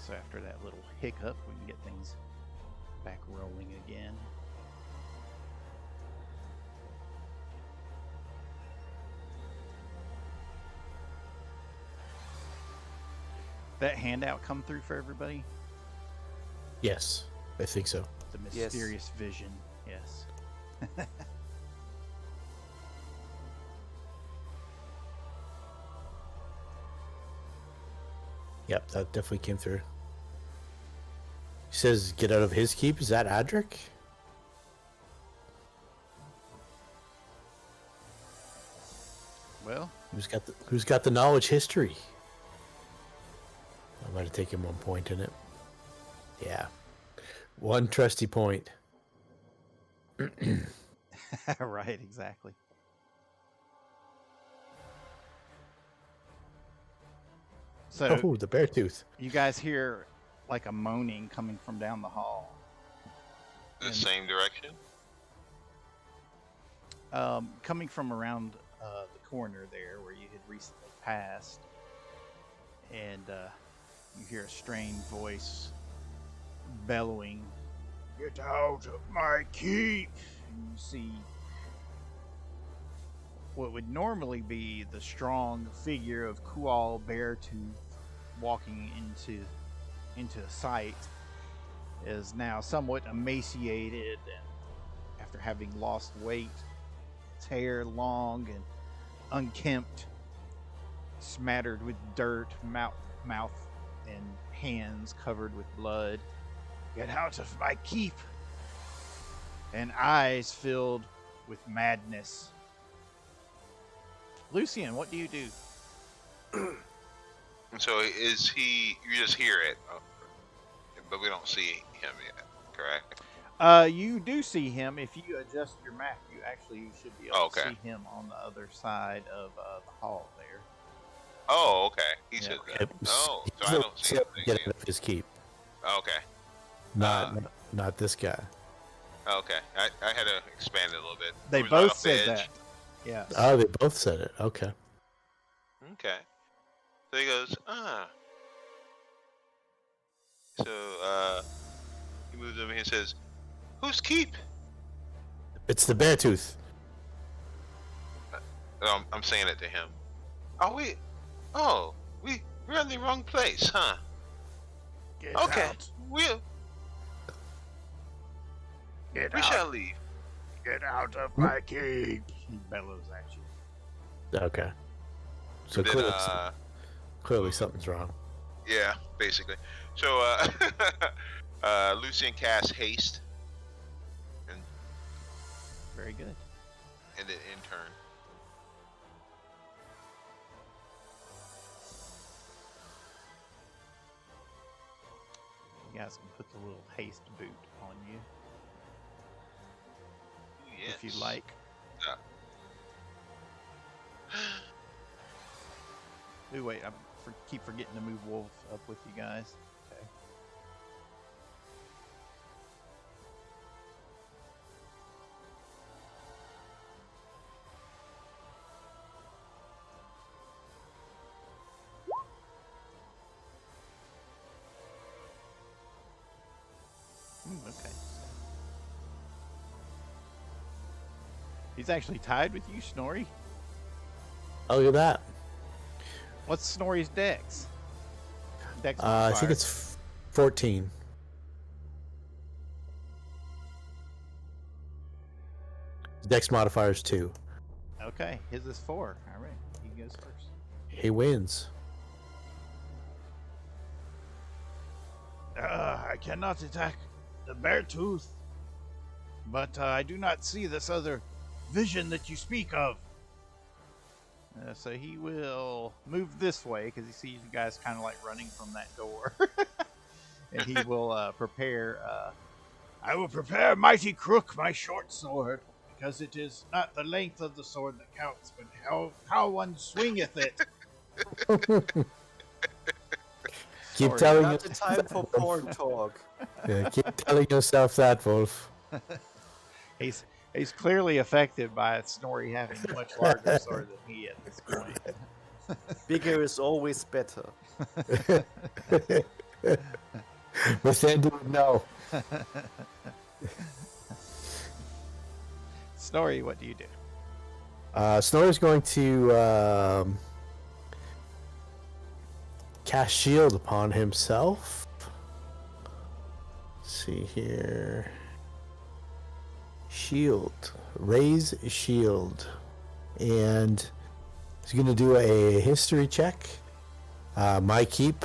So after that little hiccup, we can get things back rolling again. That handout come through for everybody? Yes, I think so. The mysterious vision, yes. Yep, that definitely came through. He says, "Get out of his keep." Is that Adrik? Well, who's got the knowledge history? I might have taken 1 point in it. Yeah, 1 trusty point. right, exactly. So, oh, the bear tooth. You guys hear like a moaning coming from down the hall. The same direction? Coming from around the corner there where you had recently passed. And you hear a strained voice bellowing, "Get out of my keep!" And you see what would normally be the strong figure of Kual Beartooth walking into sight is now somewhat emaciated, and after having lost weight, its hair long and unkempt, smattered with dirt, mouth and hands covered with blood. "Get out of my keep!" And eyes filled with madness. Lucien, what do you do? So is he? You just hear it, but we don't see him yet, correct? You do see him. If you adjust your map, you actually should be able to see him on the other side of the hall there. Oh, okay. He said that. Oh, so I don't see him. Get out of his keep. Okay. Not this guy. Okay, I had to expand it a little bit. They both said that. Yeah. Oh, they both said it. Okay. Okay. So he goes, So, he moves over here and says, "Whose keep?" It's the bear tooth. I'm saying it to him. We're in the wrong place, huh? Get okay, out. we shall leave. Get out of my keep. He bellows at you. Okay. So then, clearly something's wrong. Yeah, basically. So, Lucien casts haste. And very good. And then in turn. You guys can put the little haste boot on you. Yes. If you like. Ooh, wait, I keep forgetting to move Wolf up with you guys. Okay. Okay. He's actually tied with you, Snorri. Oh, look at that. What's Snorri's dex? I think it's 14. Dex modifier is 2. Okay, his is 4. All right, he goes first. He wins. I cannot attack the bear tooth, but I do not see this other vision that you speak of. So he will move this way because he sees you guys kind of like running from that door. And he will prepare. I will prepare mighty crook, my short sword, because it is not the length of the sword that counts, but how one swingeth it. Keep telling not the time for porn talk. Yeah, keep telling yourself that, Wolf. He's clearly affected by Snorri having a much larger sword than he at this point. Bigger is always better. Mythandir would know. Snorri, what do you do? Snorri's going to cast shield upon himself. Let's see here. Shield. Raise shield. And he's going to do a history check. My keep.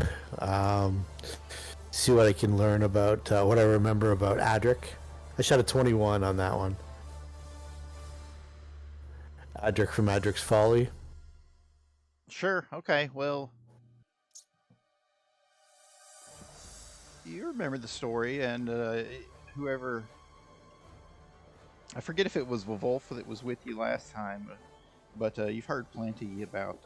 See what I can learn about what I remember about Adrik. I shot a 21 on that one. Adrik from Adrik's Folly. Sure. Okay. Well, you remember the story, and whoever, I forget if it was Wolf that was with you last time, but you've heard plenty about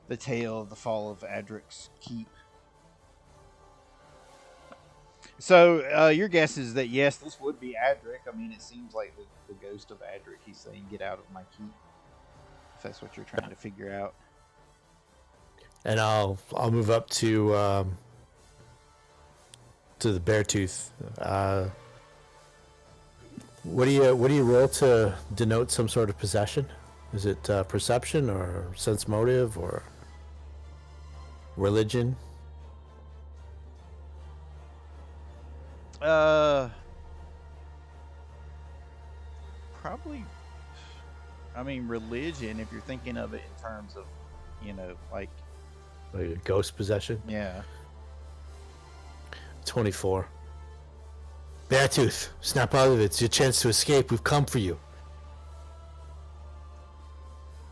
the tale of the fall of Adrik's keep. So your guess is that yes, this would be Adrik. I mean, it seems like the ghost of Adrik. He's saying, "Get out of my keep." If that's what you're trying to figure out. And I'll move up to the Beartooth. What do you roll to denote some sort of possession? Is it perception or sense motive or religion? Probably. I mean, religion. If you're thinking of it in terms of, like a ghost possession? Yeah. 24. Beartooth, snap out of it. It's your chance to escape. We've come for you.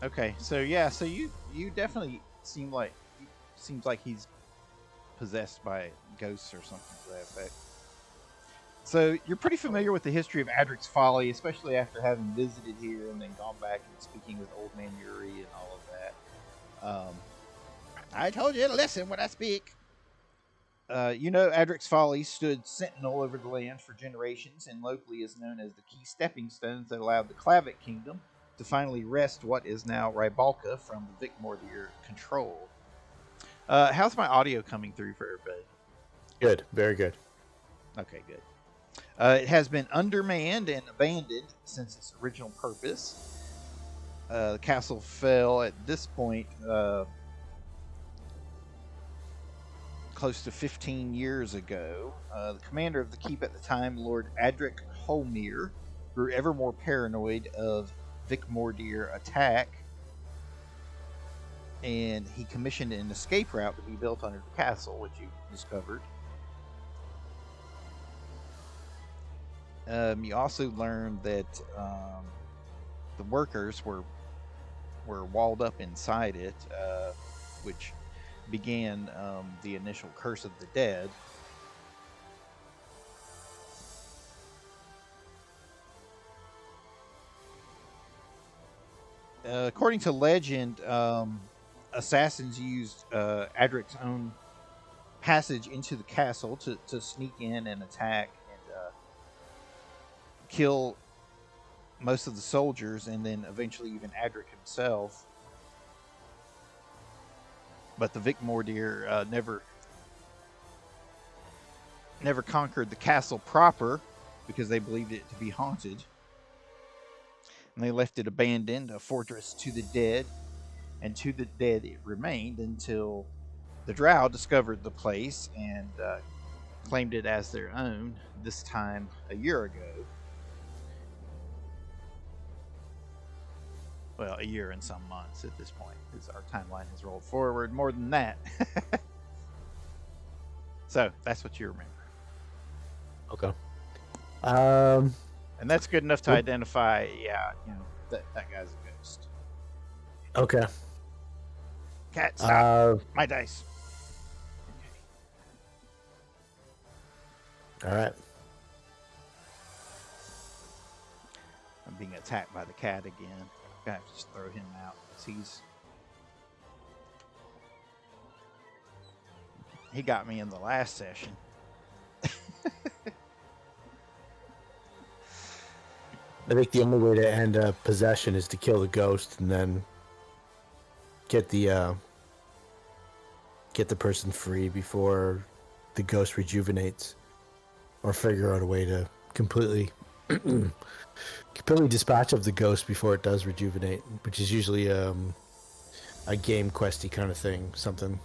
Okay. So you definitely seems like he's possessed by ghosts or something to that effect. So you're pretty familiar with the history of Adrik's Folly, especially after having visited here and then gone back and speaking with Old Man Yuri and all of that. I told you to listen when I speak. Adrik's Folly stood sentinel over the land for generations and locally is known as the key stepping stones that allowed the Clavic Kingdom to finally wrest what is now Rybalka from the Vicmordir control. How's my audio coming through for everybody? Good, very good. Okay, good. It has been undermanned and abandoned since its original purpose. The castle fell at this point close to 15 years ago. The commander of the keep at the time, Lord Adrik Holmir, grew ever more paranoid of Vicmordir attack, and he commissioned an escape route to be built under the castle, which you discovered. You also learned that the workers were walled up inside it, which began the initial curse of the dead. According to legend, assassins used Adrik's own passage into the castle to sneak in and attack and kill most of the soldiers, and then eventually even Adrik himself. But the Vicmordir never conquered the castle proper because they believed it to be haunted. And they left it abandoned, a fortress to the dead, and to the dead it remained until the Drow discovered the place and claimed it as their own, this time a year ago. Well, a year and some months at this point, because our timeline has rolled forward more than that. So, that's what you remember. Okay. And that's good enough to identify, that guy's a ghost. Okay. Cat, stop. My dice. All right. I'm being attacked by the cat again. I have to just throw him out because he got me in the last session. I think the only way to end possession is to kill the ghost and then get the get the person free before the ghost rejuvenates, or figure out a way to completely dispatch of the ghost before it does rejuvenate, which is usually a game questy kind of thing. Something.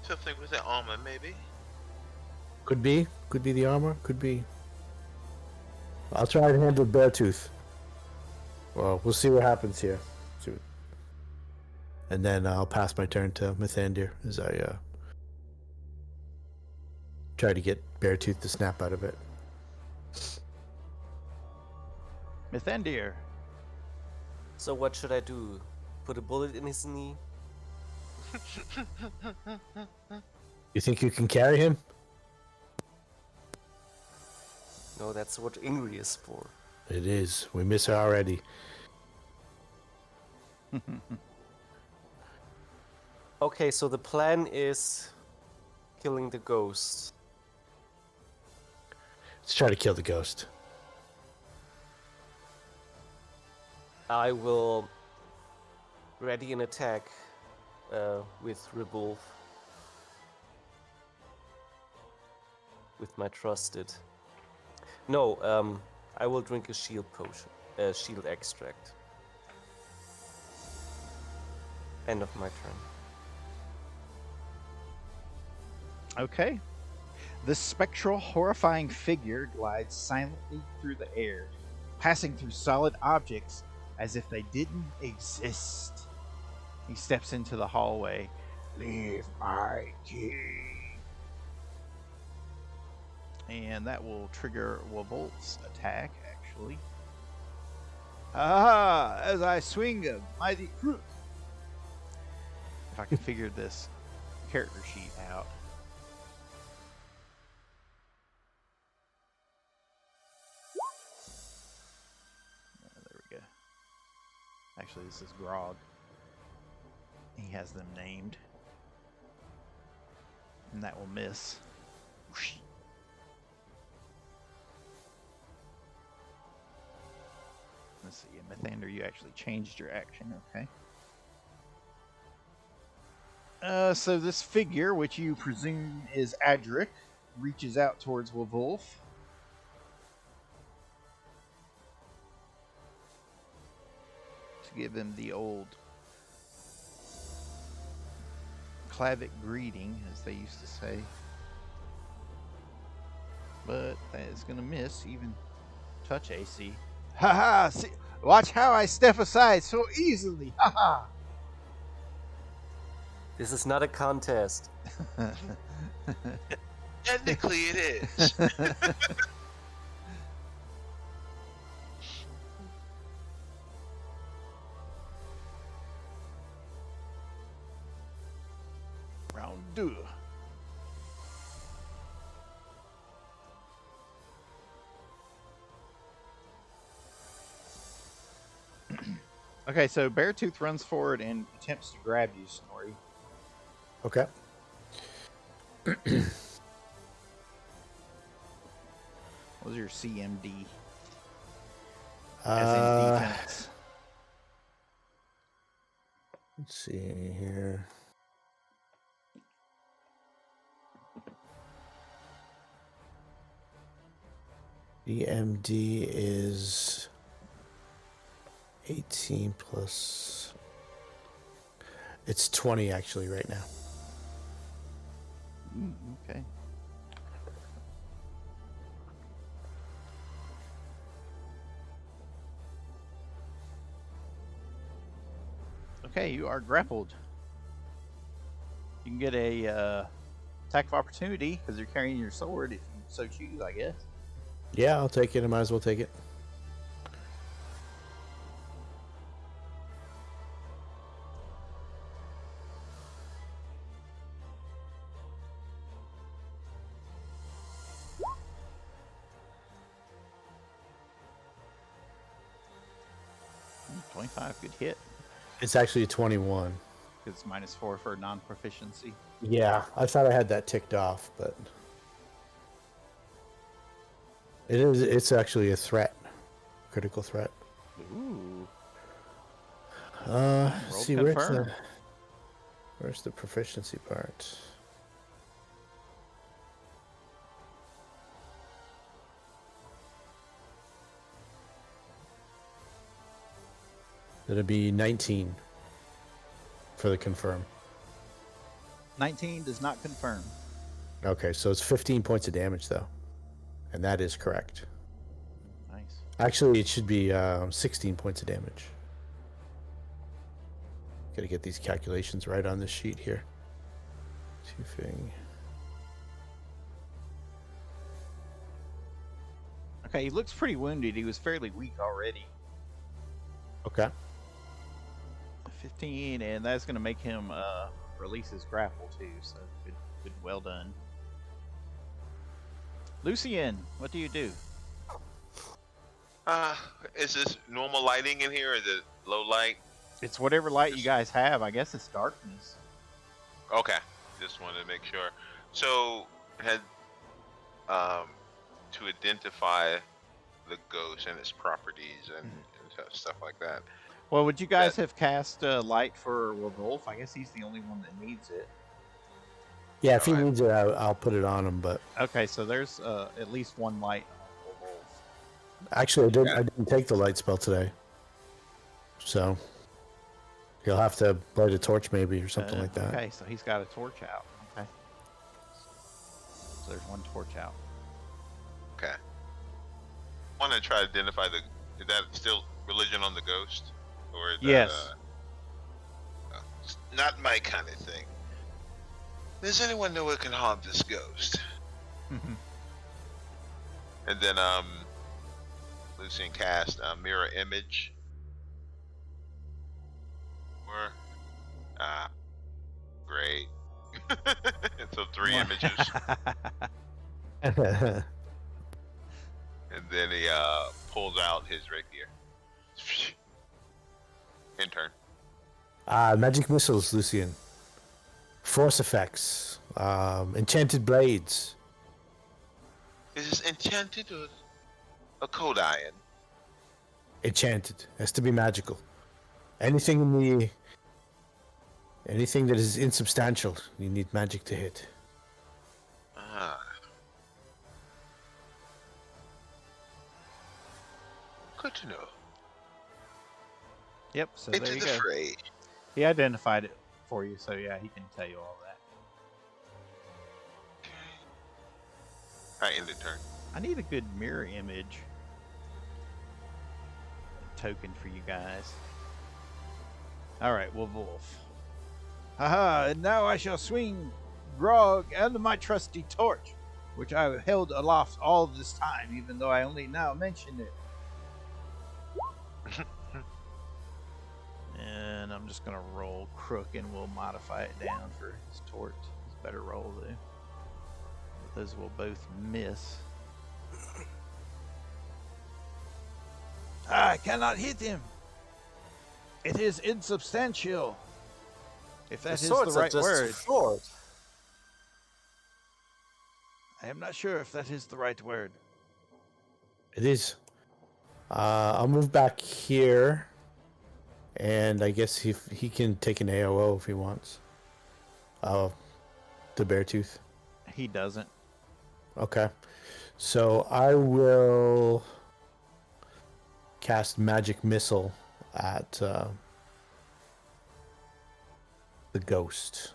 Something with the armor, maybe. Could be the armor. Could be. I'll try to handle Beartooth. Well, we'll see what happens here. And then I'll pass my turn to Mythandir as I try to get Beartooth to snap out of it. Mythandir. So what should I do? Put a bullet in his knee? You think you can carry him? No, that's what Ingrid is for. It is. We miss her already. Okay, so the plan is killing the ghost. Let's try to kill the ghost. I will ready an attack with Revolve. With my trusted. No, I will drink a shield potion, shield extract. End of my turn. Okay. The spectral, horrifying figure glides silently through the air, passing through solid objects as if they didn't exist. He steps into the hallway. Leave my key. And that will trigger Wabolt's attack, actually. Ah! As I swing a mighty crook. If I can figure this character sheet out. There we go. Actually, this is Grog. He has them named. And that will miss. Let's see, Mythandir, you actually changed your action, okay. So this figure, which you presume is Adrik, reaches out towards Wolf. To give him the old clavic greeting, as they used to say. But that is going to miss, even touch AC. Ha ha! Watch how I step aside so easily! Ha ha! This is not a contest. Technically, it is. Round 2. Okay, so Beartooth runs forward and attempts to grab you, Snorri. Okay. What was your CMD? As in defense. Let's see here. DMD is 18 plus. It's 20 actually right now. Okay. Okay, you are grappled. You can get a attack of opportunity because you're carrying your sword if you so choose, I guess. Yeah, I'll take it. I might as well take it. Good hit. It's actually a 21. It's -4 for non-proficiency. Yeah, I thought I had that ticked off, but it is. It's actually a threat, critical threat. Ooh. Let's Roll see, confirm. where's the proficiency part? It'll be 19 for the confirm. 19 does not confirm. Okay, so it's 15 points of damage, though. And that is correct. Nice. Actually, it should be 16 points of damage. Gotta get these calculations right on this sheet here. Two thing. Okay, he looks pretty wounded. He was fairly weak already. Okay. 15, and that's going to make him release his grapple too. So good, well done. Lucien, what do you do? Is this normal lighting in here, or is it low light? It's whatever light you guys have. I guess it's darkness. Okay, just wanted to make sure. So, had to identify the ghost and its properties and stuff like that. Well, would you guys have cast light for Wolf? I guess he's the only one that needs it. Yeah, if he needs it, I'll put it on him. But okay, so there's at least one light on Wolf. actually, I didn't take the light spell today, so he'll have to light a torch maybe or something like that. Okay, so he's got a torch out. Okay, so there's one torch out. Okay. I want to try to identify is that still religion on the ghost? Or is yes. That, it's not my kind of thing. Does anyone know what can harm this ghost? And then Lucien cast mirror image. Or great. So 3 images. And then he pulls out his rapier. In turn. Magic missiles, Lucien. Force effects. Enchanted blades. Is this enchanted or a cold iron? Enchanted. Has to be magical. Anything that is insubstantial, you need magic to hit. Good to know. Yep, so Into there you the go. fray. He identified it for you, so yeah, he can tell you all that. I end the turn. I need a good mirror image token for you guys. Alright, Wolf. Haha, and now I shall swing Grog and my trusty torch, which I have held aloft all this time, even though I only now mention it. And I'm just gonna roll Crook and we'll modify it down for his torch. It's a better roll though. Those will both miss. I cannot hit him. It is insubstantial. If that is the right word. Short. I am not sure if that is the right word. It is. I'll move back here. And I guess he can take an AOO if he wants. The Beartooth. He doesn't. Okay. So I will cast Magic Missile at the ghost.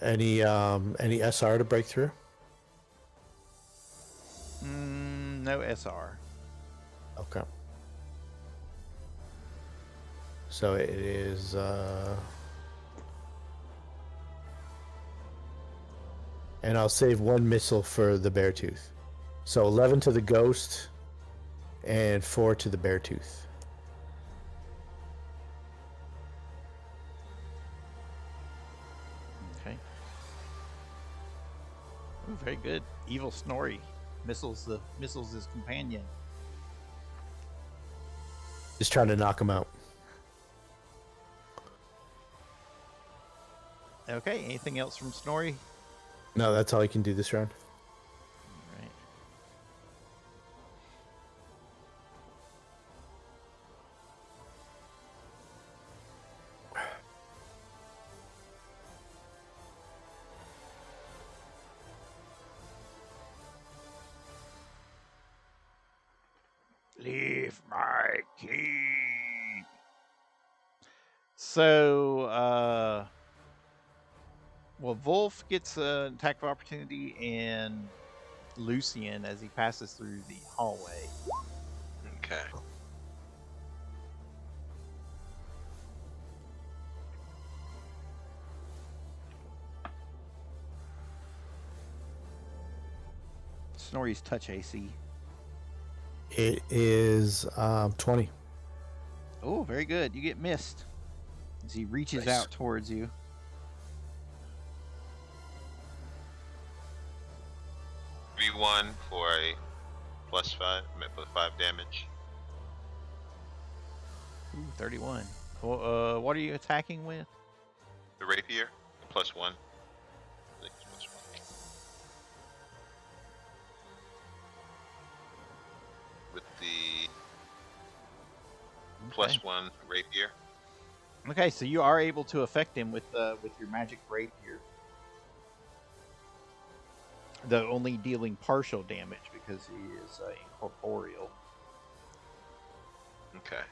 Any SR to break through? No SR. Okay. So it is and I'll save 1 missile for the Beartooth. So 11 to the ghost and 4 to the Beartooth. Okay. Ooh, very good. Evil Snorri. Missiles his companion. Just trying to knock him out. Okay, anything else from Snorri? No, that's all I can do this round. Right. Save my keep. So, well, Wolf gets an attack of opportunity, and Lucien as he passes through the hallway. Okay. Snorri's touch AC. It is 20. Oh, very good. You get missed as he reaches Nice. out towards you. V1 for a +5, +5 damage. Ooh, 31. Well, what are you attacking with? The rapier, +1. I think it's +1. With the Okay. +1 rapier. Okay, so you are able to affect him with your magic rapier. Though only dealing partial damage because he is incorporeal. Okay.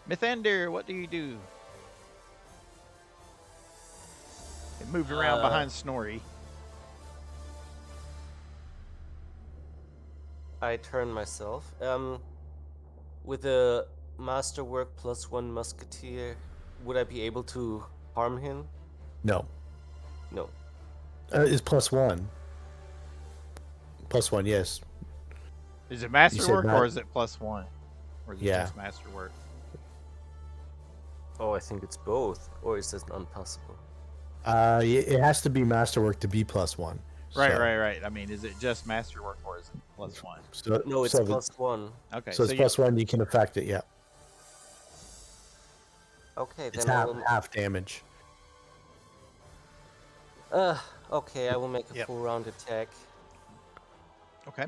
Mythandir, what do you do? It moved around behind Snorri. I turn myself. With a masterwork +1 musketeer, would I be able to harm him? No. No. It's +1. +1, yes. Is it said masterwork ma- or is it +1? Or is it Yeah. just masterwork? Oh, I think it's both. Or is this impossible? It has to be masterwork to be +1. Right, so, right. I mean, is it just masterwork or is it +1? So, No, it's so +1. Okay, So it's you, +1. You can affect it. Yeah. Okay, It's then I will. half damage. Okay, I will make a Yep. full round attack. okay.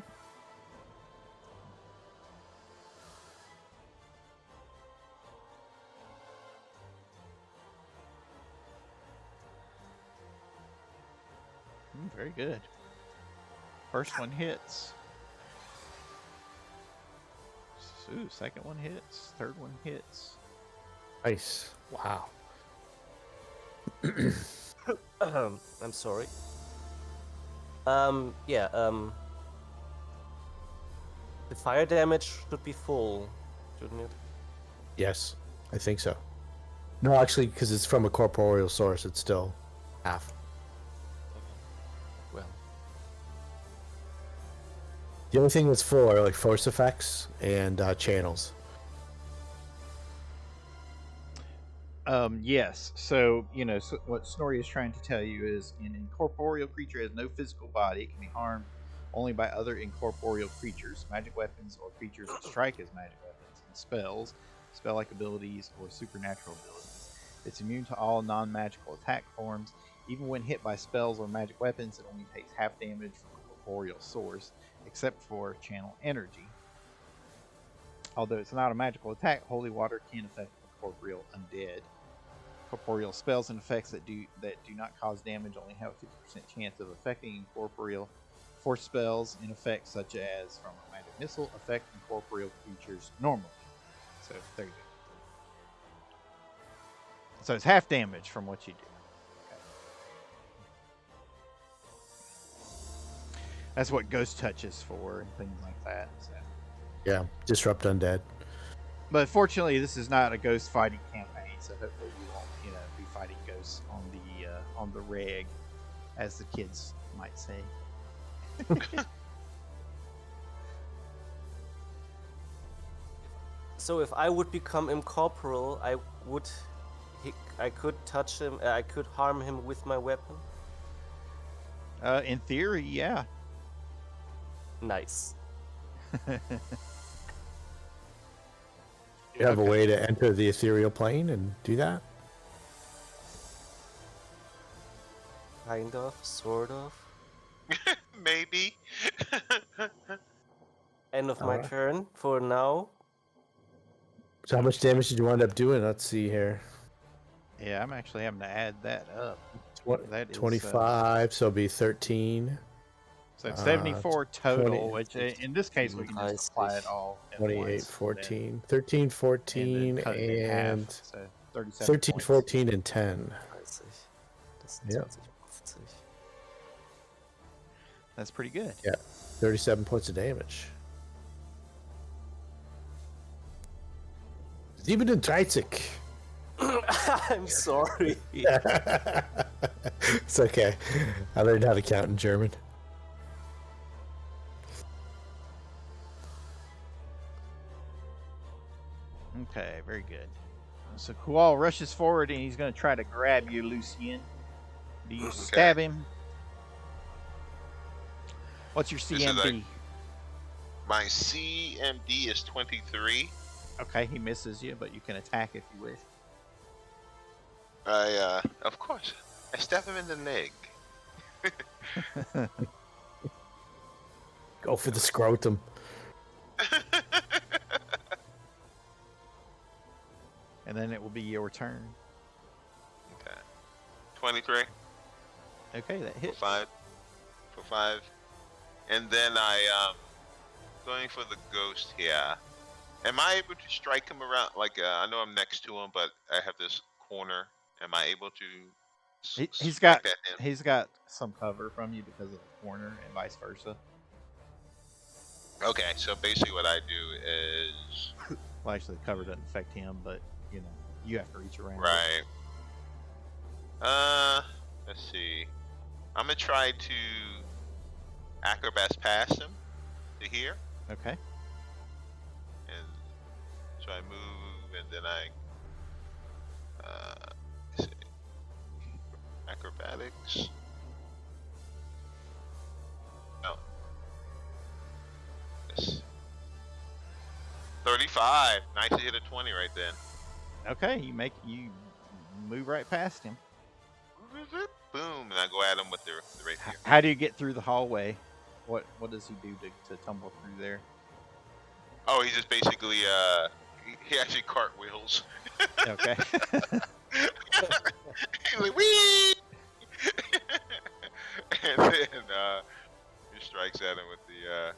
Very good. First one hits. Ooh, second one hits. Third one hits. Nice. Wow. I'm sorry. Yeah, the fire damage should be full, shouldn't it? Yes, I think so. No, actually, because it's from a corporeal source, it's still half. Well, The only thing that's full are like force effects and channels. Yes. So, what Snorri is trying to tell you is an incorporeal creature has no physical body. It can be harmed only by other incorporeal creatures, magic weapons, or creatures that strike as magic weapons, and spells, spell-like abilities, or supernatural abilities. It's immune to all non-magical attack forms. Even when hit by spells or magic weapons, it only takes half damage from a corporeal source, except for channel energy. Although it's not a magical attack, holy water can affect corporeal undead. Corporeal spells and effects that do not cause damage only have a 50% chance of affecting incorporeal. Force spells and effects such as from a magic missile affect incorporeal creatures normally. So there you go. So it's half damage from what you do. Okay. That's what ghost touch is for and things like that. So. Yeah, disrupt undead. But fortunately, this is not a ghost fighting campaign, so hopefully you won't, be fighting ghosts on the reg, as the kids might say. so if I would become incorporeal, I could touch him. I could harm him with my weapon. In theory, yeah. Nice. You have a way to enter the ethereal plane and do that? Kind of, sort of. Maybe. End of my Alright. turn for now. So how much damage did you wind up doing? Let's see here. Yeah, I'm actually having to add that up. That is 25, so it'll be 13. So it's 74 total, 20, which in this case we can just apply it all at 28, once. 14. 13, 14, and then cut it in half. and So 37 13, points. 14, and 10. 30. Das sind Ja. 20, 50. That's pretty good. Yeah, 37 points of damage. 37. I'm sorry. It's okay. I learned how to count in German. Okay, very good. So Kual rushes forward and he's going to try to grab you, Lucien. Do you stab him? What's your CMD? My CMD is 23. Okay, he misses you, but you can attack if you wish. Of course, I stab him in the leg. Go for the scrotum. And then it will be your turn. Okay. 23. Okay, that hits. For 5. And then going for the ghost here. Am I able to strike him around? Like, I know I'm next to him, but I have this corner. Am I able to? He's got some cover from you because of the corner and vice versa. Okay, so basically what I do is. Well, actually, the cover doesn't affect him, but you know, you have to reach around. Right. Let's see. I'm gonna try to acrobats past him to here. Okay. And so I move, and then I let's see. Acrobatics. No. Yes. 35. Nice to hit a 20 right then. Okay, you move right past him. Boom, and I go at him with the rapier. How do you get through the hallway? What does he do to tumble through there? Oh, he just basically he actually cartwheels. Okay. He's like, wee! And then he strikes at him with the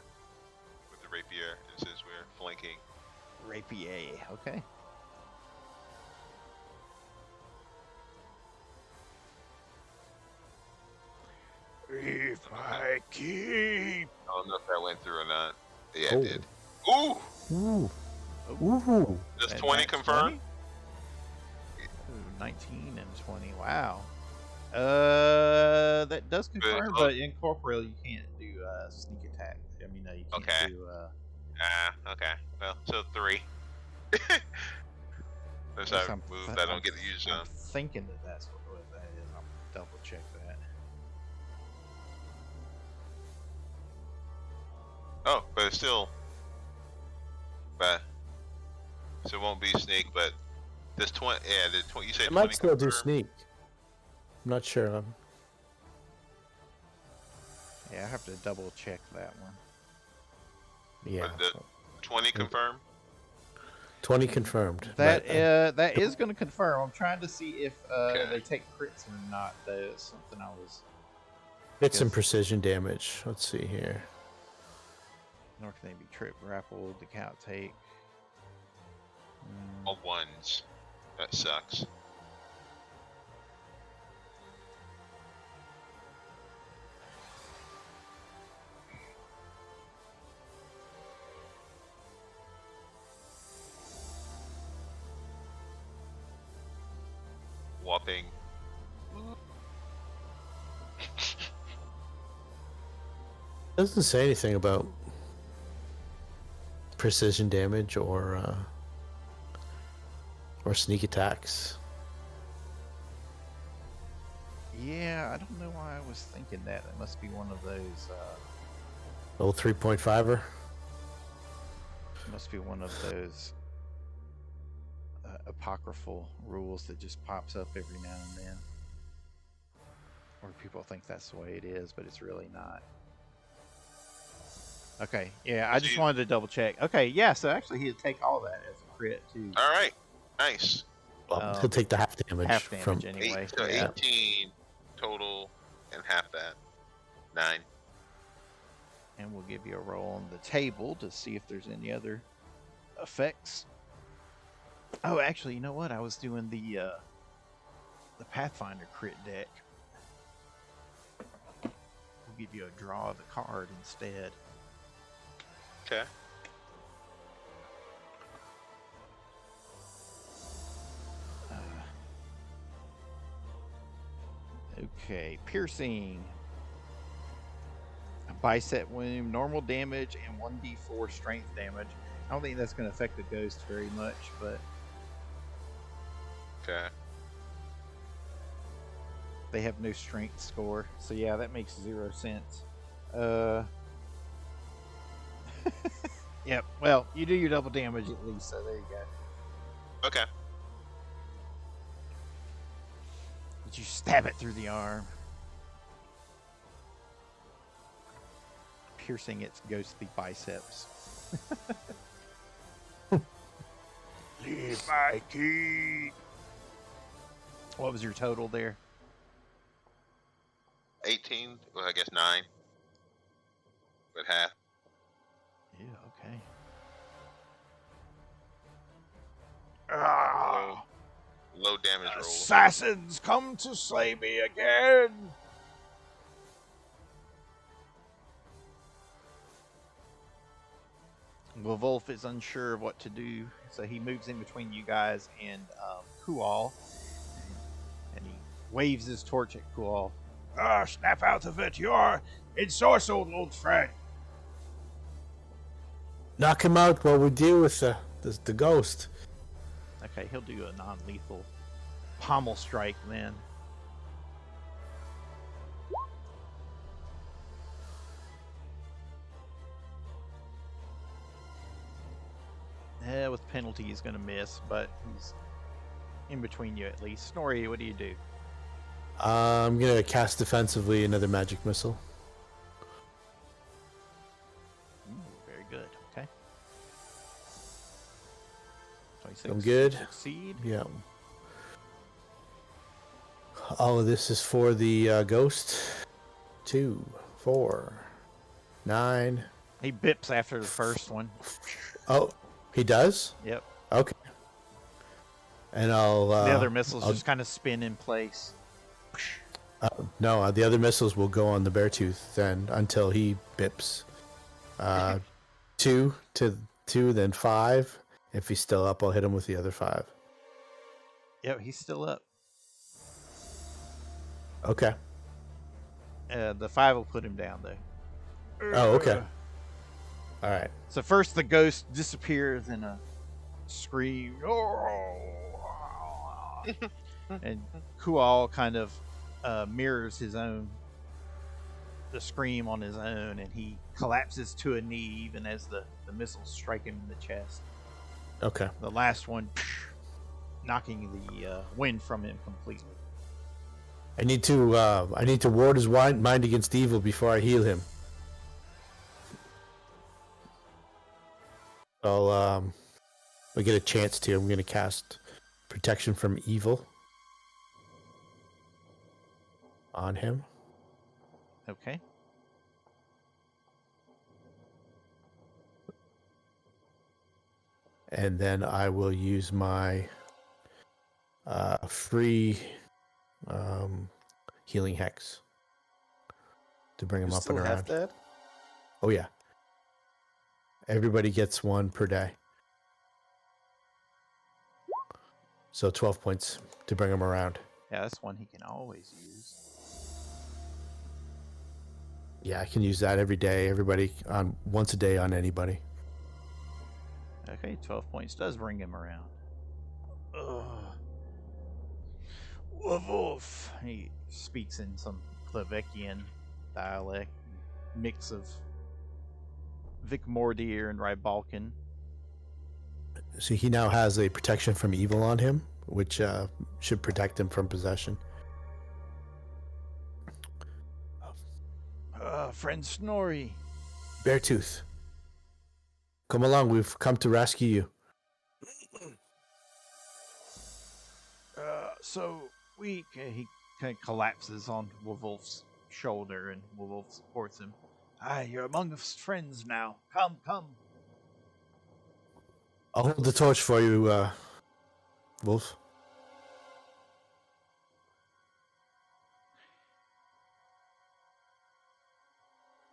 rapier and says we're flanking. Rapier. Okay. If I keep. I don't know if that went through or not. Yeah, Oh. it did. Ooh! Ooh. Ooh. Does And 20 that's confirm? 20? Ooh, 19 and 20. Wow. That does confirm, but in corporeal you can't do sneak attack. I mean, you can't Okay. do. Okay. Well, so 3. That's how I move. I don't get to use I'm them. thinking that's what that is. I'll double check that. Oh, but it's still. But so it won't be sneak, but this 20. Yeah, the 20. You said I 20. might still do confirm? sneak. I'm not sure. Yeah, I have to double check that one. Yeah. But the 20 confirm. 20 confirmed. That but, that is going to confirm. I'm trying to see if Okay. they take crits or not. That's something I was. It's some Yes. precision damage. Let's see here. Nor can they be trip, grappled, decapitate. All ones. That sucks. Whopping. Doesn't say anything about precision damage or sneak attacks. Yeah, I don't know why I was thinking that. It must be one of those. Little 3.5er. It must be one of those apocryphal rules that just pops up every now and then, or people think that's the way it is, but it's really not. Okay, yeah, I just wanted to double check. Okay, yeah, so actually he'd take all that as a crit too. All right. Nice. Well, he'll take the half damage, Half damage from. anyway. So Yeah. 18, total and half that. 9. And we'll give you a roll on the table to see if there's any other effects. Oh, actually, you know what? I was doing the Pathfinder crit deck. We'll give you a draw of the card instead. Okay. Okay, piercing. A bicep wound, normal damage, and 1d4 strength damage. I don't think that's going to affect the ghost very much, but Okay. they have no strength score. So yeah, that makes 0 sense. Yep, well, you do your double damage at least, so there you go. Okay. But you stab it through the arm, piercing its ghostly biceps. Leave my key. What was your total there? 18. Well, I guess 9. But half. Yeah, okay. Ah, Low damage roll. assassins come to slay me again. Wolf is unsure of what to do, so he moves in between you guys and Kual, and he waves his torch at Kual. Ah, snap out of it! You are ensorcelled, old friend. Knock him out while we deal with the ghost. Okay, he'll do a non-lethal pommel strike then. With penalty, he's going to miss, but he's in between you at least. Snorri, what do you do? I'm going to cast defensively another magic missile. Very good. Okay. 26. I'm good. Succeed. Yeah. All of this is for the ghost. 2, 4, 9. He bips after the first one. Oh, he does? Yep. Okay. And I'll... The other missiles just kind of spin in place. No, the other missiles will go on the Beartooth then until he bips. 2 to 2, then 5. If he's still up, I'll hit him with the other 5. Yep, he's still up. Okay. The 5 will put him down, though. Oh, okay. All right. So first the ghost disappears in a scream. And Kual kind of mirrors the scream on his own, and he collapses to a knee even as the missiles strike him in the chest. Okay. The last one knocking the wind from him completely. I need to ward his mind against evil before I heal him. I get a chance to. I'm going to cast protection from evil on him. Okay. And then I will use my free healing hex to bring him You up still and have around. that? Oh yeah. Everybody gets 1 per day. So 12 points to bring him around. Yeah, that's one he can always use. Yeah, I can use that every day. Everybody on once a day on anybody. Okay, 12 points does bring him around. Ugh. Woof. He speaks in some Klavekian dialect, mix of Vic Mordir and Rybalkan. So he now has a protection from evil on him, which should protect him from possession. Friend Snorri. Beartooth, come along. We've come to rescue you. So weak. He kind of collapses on Wolf's shoulder, and Wolf supports him. Aye, you're among us friends now. Come, come. I'll hold the torch for you, Wolf.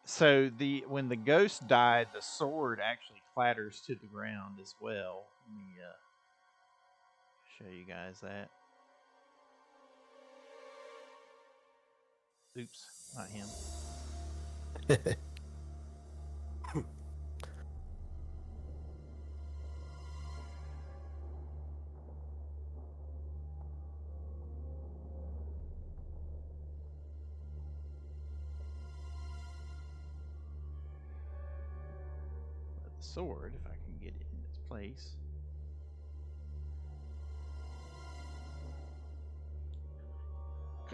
So when the ghost died, the sword actually clatters to the ground as well. Let me show you guys that. Oops, not him. The sword, if I can get it in its place.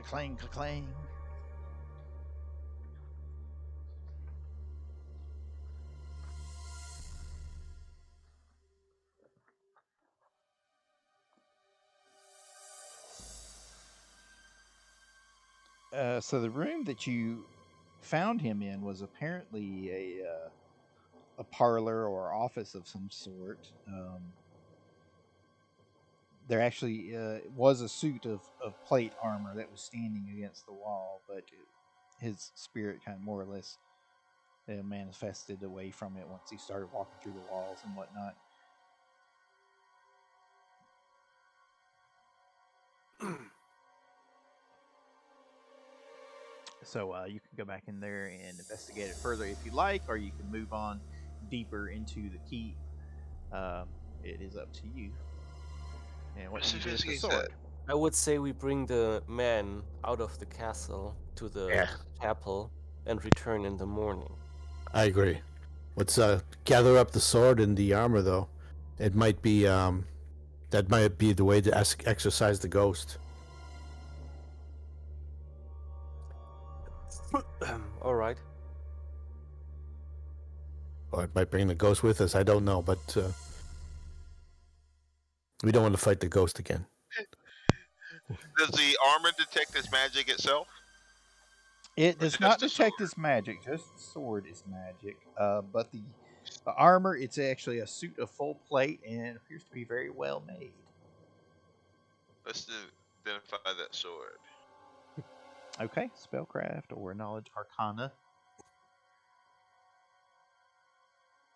Clang, clang. So the room that you found him in was apparently a parlor or office of some sort. There actually was a suit of plate armor that was standing against the wall, but his spirit kind of more or less manifested away from it once he started walking through the walls and whatnot. So you can go back in there and investigate it further if you like, or you can move on deeper into the keep. It is up to you. And what do you do with the sword? I would say we bring the man out of the castle to the chapel and return in the morning. I agree. Let's gather up the sword and the armor, though. It might be that might be the way to exorcise the ghost. All right. Or it might bring the ghost with us. I don't know, but we don't want to fight the ghost again. Does the armor detect its magic itself? It does not detect its magic. Just the sword is magic. But the armor, it's actually a suit of full plate and appears to be very well made. Let's identify that sword. Okay, spellcraft or knowledge arcana.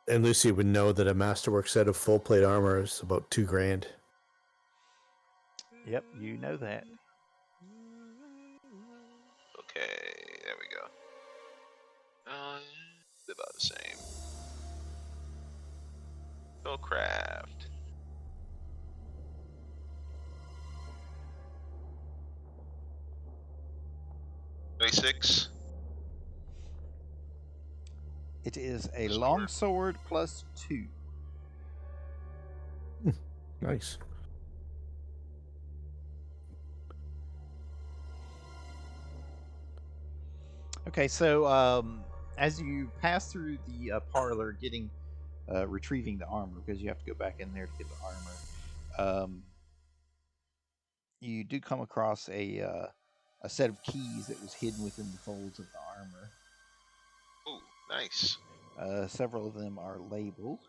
And Lucy would know that a masterwork set of full plate armor is about $2,000. Yep, you know that. Okay, there we go. About the same. Spellcraft. $26. It is a long sword plus 2. Nice. Okay, so as you pass through the parlor, retrieving the armor, because you have to go back in there to get the armor, you do come across a set of keys that was hidden within the folds of the armor. Ooh, nice. Several of them are labeled.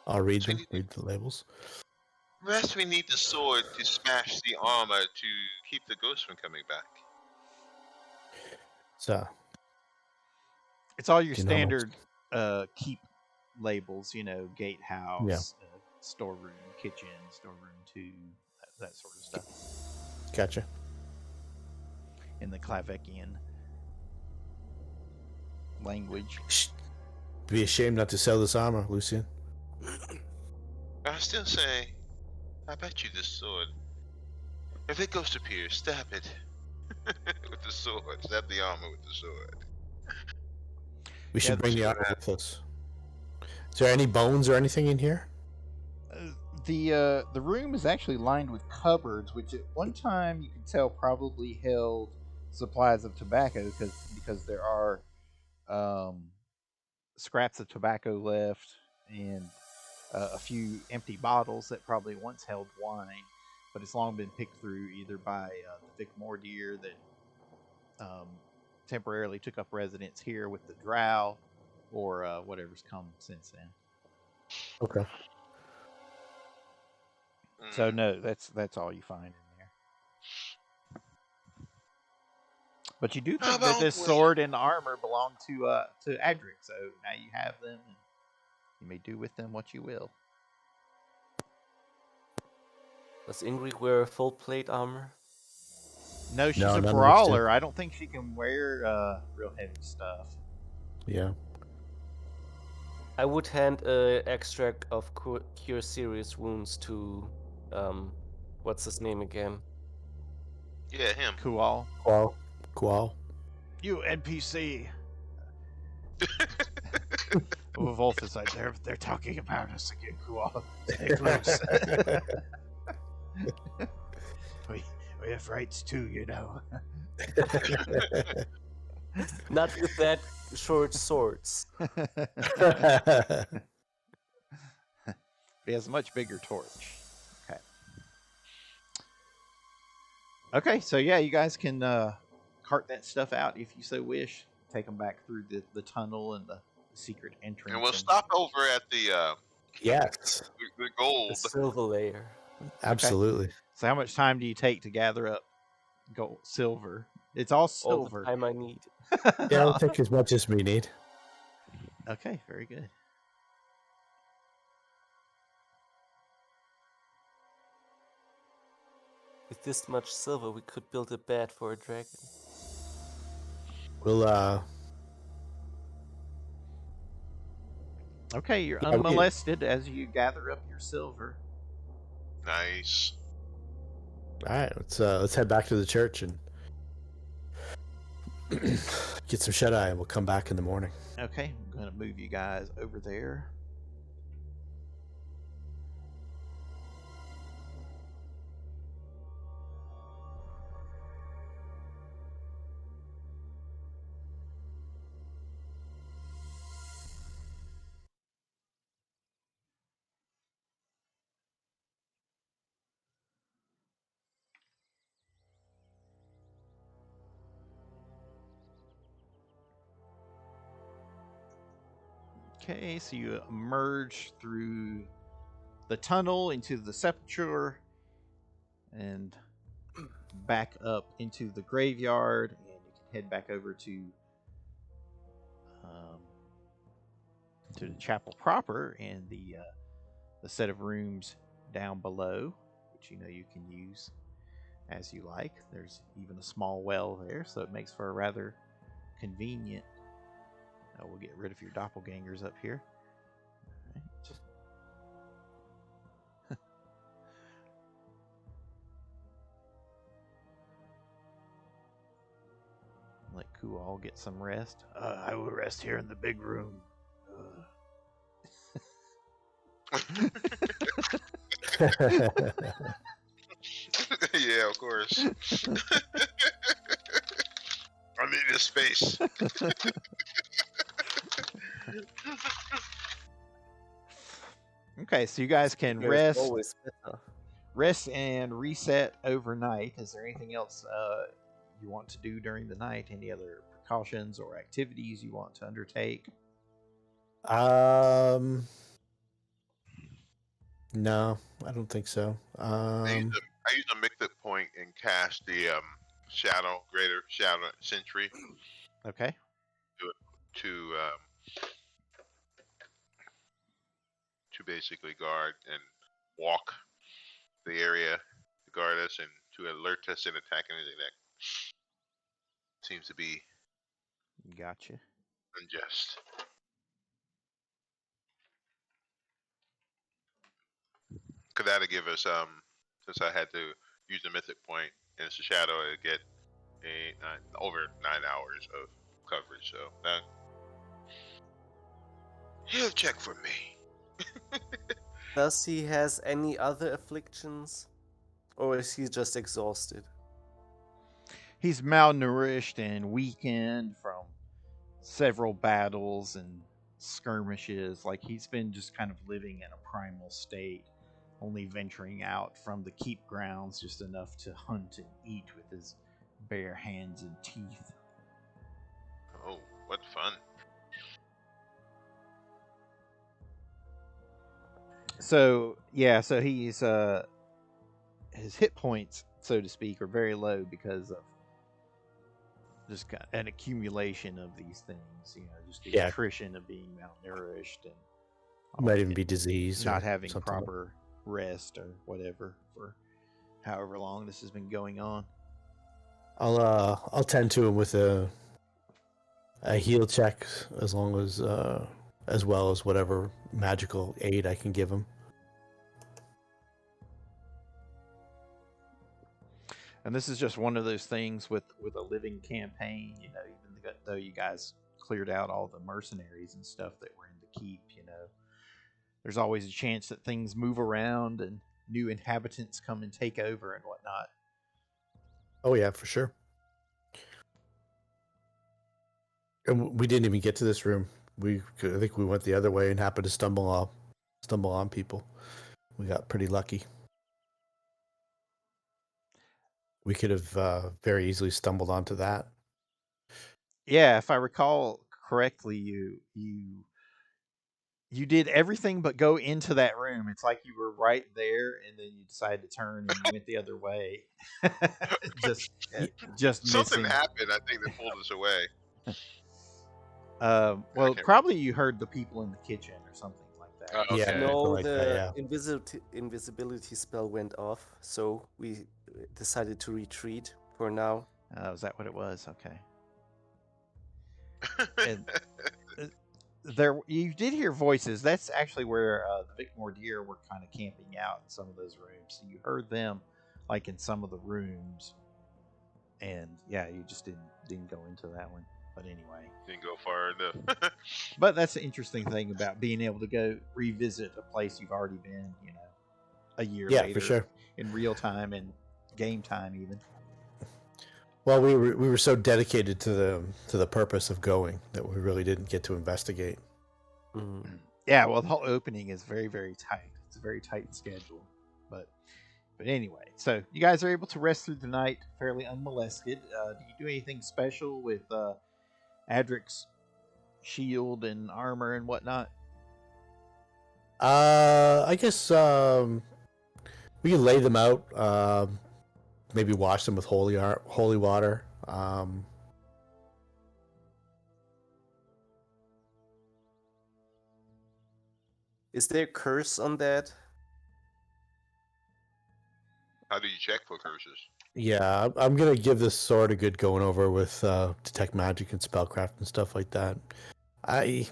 I'll read them. Read the labels. Perhaps we need the sword to smash the armor to keep the ghost from coming back. So it's all your standard keep labels, gatehouse, storeroom, kitchen, storeroom 2, that sort of stuff. Gotcha. In the Clavekian language. Be ashamed not to sell this armor, Lucien. I still say, I bet you this sword. If the ghost appears, stab it with the sword. Stab the armor with the sword. We should bring the armor with us. Is there any bones or anything in here? The room is actually lined with cupboards, which at one time you could tell probably held supplies of tobacco because there are scraps of tobacco left, and a few empty bottles that probably once held wine, but it's long been picked through either by the Mythandir that temporarily took up residence here with the Drow, or whatever's come since then. Okay. So no, that's all you find in there. But you do think that this sword and armor belong to Adrik, so now you have them, and you may do with them what you will. Does Ingrid wear full plate armor? No, she's No, a none of us do. brawler. I don't think she can wear real heavy stuff. Yeah. I would hand an extract of cure serious wounds to, what's his name again? Yeah, him. Kual. Qual. You NPC. Wolf is like, they're talking about us again, Kual. Stay close. we have rights too, you know. Not with that short swords. He has a much bigger torch. Okay, so yeah, you guys can cart that stuff out if you so wish. Take them back through the tunnel and the secret entrance. And we'll stop over at the Yes. the The gold. silver layer. Absolutely. So how much time do you take to gather up gold, silver? It's all All silver. the time I need. Yeah, it'll take as much as we need. Okay, very good. With this much silver, we could build a bed for a dragon. We'll Okay, you're Yeah, we- unmolested as you gather up your silver. Nice. all right, let's head back to the church and get some shut eye, and we'll come back in the morning. Okay, I'm going to move you guys over there. Okay, so you emerge through the tunnel into the sepulchre and back up into the graveyard, and you can head back over to the chapel proper and the set of rooms down below, which you know you can use as you like. There's even a small well there, so it makes for a rather convenient. We'll get rid of your doppelgangers up here. All right. Let Kual get some rest. I will rest here in the big room. Yeah, of course. I need a space. Okay, so you guys can There's rest always better. and reset overnight. Is there anything else you want to do during the night? Any other precautions or activities you want to undertake? No, I don't think so. I use a Mythic point and cast the greater shadow sentry Okay. to basically guard and walk the area to guard us and to alert us and attack anything that seems to be Gotcha. unjust. Cause that'll give us since I had to use the mythic point and it's a shadow, to get over 9 hours of coverage. So that he'll check for me. Does he has any other afflictions? Or is he just exhausted? He's malnourished and weakened from several battles and skirmishes. Like he's been just kind of living in a primal state, only venturing out from the keep grounds just enough to hunt and eat with his bare hands and teeth. Oh, what fun. So yeah, so he's his hit points, so to speak, are very low because of just an accumulation of these things. You know, just the attrition of being malnourished and might even be disease, not or having something. proper rest or whatever for however long this has been going on. I'll tend to him with a heal check as long as well as whatever magical aid I can give him. And this is just one of those things with a living campaign. You know, even though you guys cleared out all the mercenaries and stuff that were in the keep, you know, there's always a chance that things move around and new inhabitants come and take over and whatnot. Oh yeah, for sure. And we didn't even get to this room. I think we went the other way and happened to stumble on people. We got pretty lucky. We could have very easily stumbled onto that. Yeah, if I recall correctly, you did everything but go into that room. It's like you were right there, and then you decided to turn and you went the other way. just Something missing. happened, I think, that pulled us away. Well, probably you heard the people in the kitchen or something like that. Oh, okay. Yeah, No, like the that, invisibility spell went off, so we decided to retreat for now. Is that what it was? Okay. And there, you did hear voices. That's actually where the Vicmordir were kind of camping out in some of those rooms. So you heard them, like in some of the rooms, and yeah, you just didn't go into that one. But anyway, didn't go far enough. But that's the interesting thing about being able to go revisit a place you've already been, you know, a year later, for sure, in real time and game time even. Well, we were so dedicated to the purpose of going that we really didn't get to investigate. Mm. Yeah, well, the whole opening is very, very tight. It's a very tight schedule, but anyway, so you guys are able to rest through the night fairly unmolested. Do you do anything special with Adrik's shield and armor and whatnot? I guess we can lay them out. Maybe wash them with holy water. Is there a curse on that? How do you check for curses? Yeah, I'm gonna give this sword a good going over with detect magic and spellcraft and stuff like that.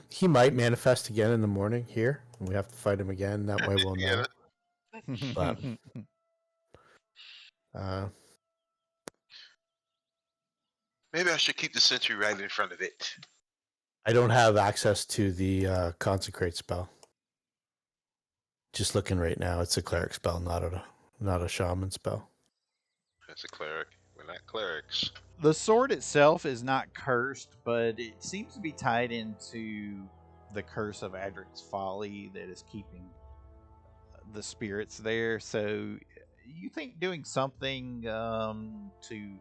He might manifest again in the morning here, and we have to fight him again. That way we'll know. But maybe I should keep the sentry right in front of it. I don't have access to the consecrate spell. Just looking right now, it's a cleric spell, not a shaman spell. That's a cleric. We're not clerics. The sword itself is not cursed, but it seems to be tied into the curse of Adrik's Folly that is keeping the spirits there. So you think doing something to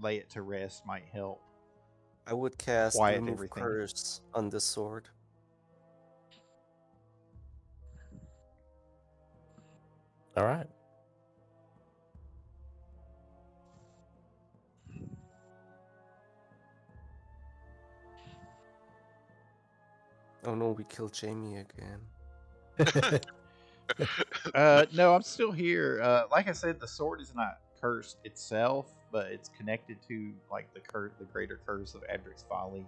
lay it to rest might help? I would cast Quiet remove everything. curse on the sword. All right. Oh no, we killed Jamie again. No, I'm still here. Like I said, the sword is not cursed itself, but it's connected to like the greater curse of Adrik's Folly.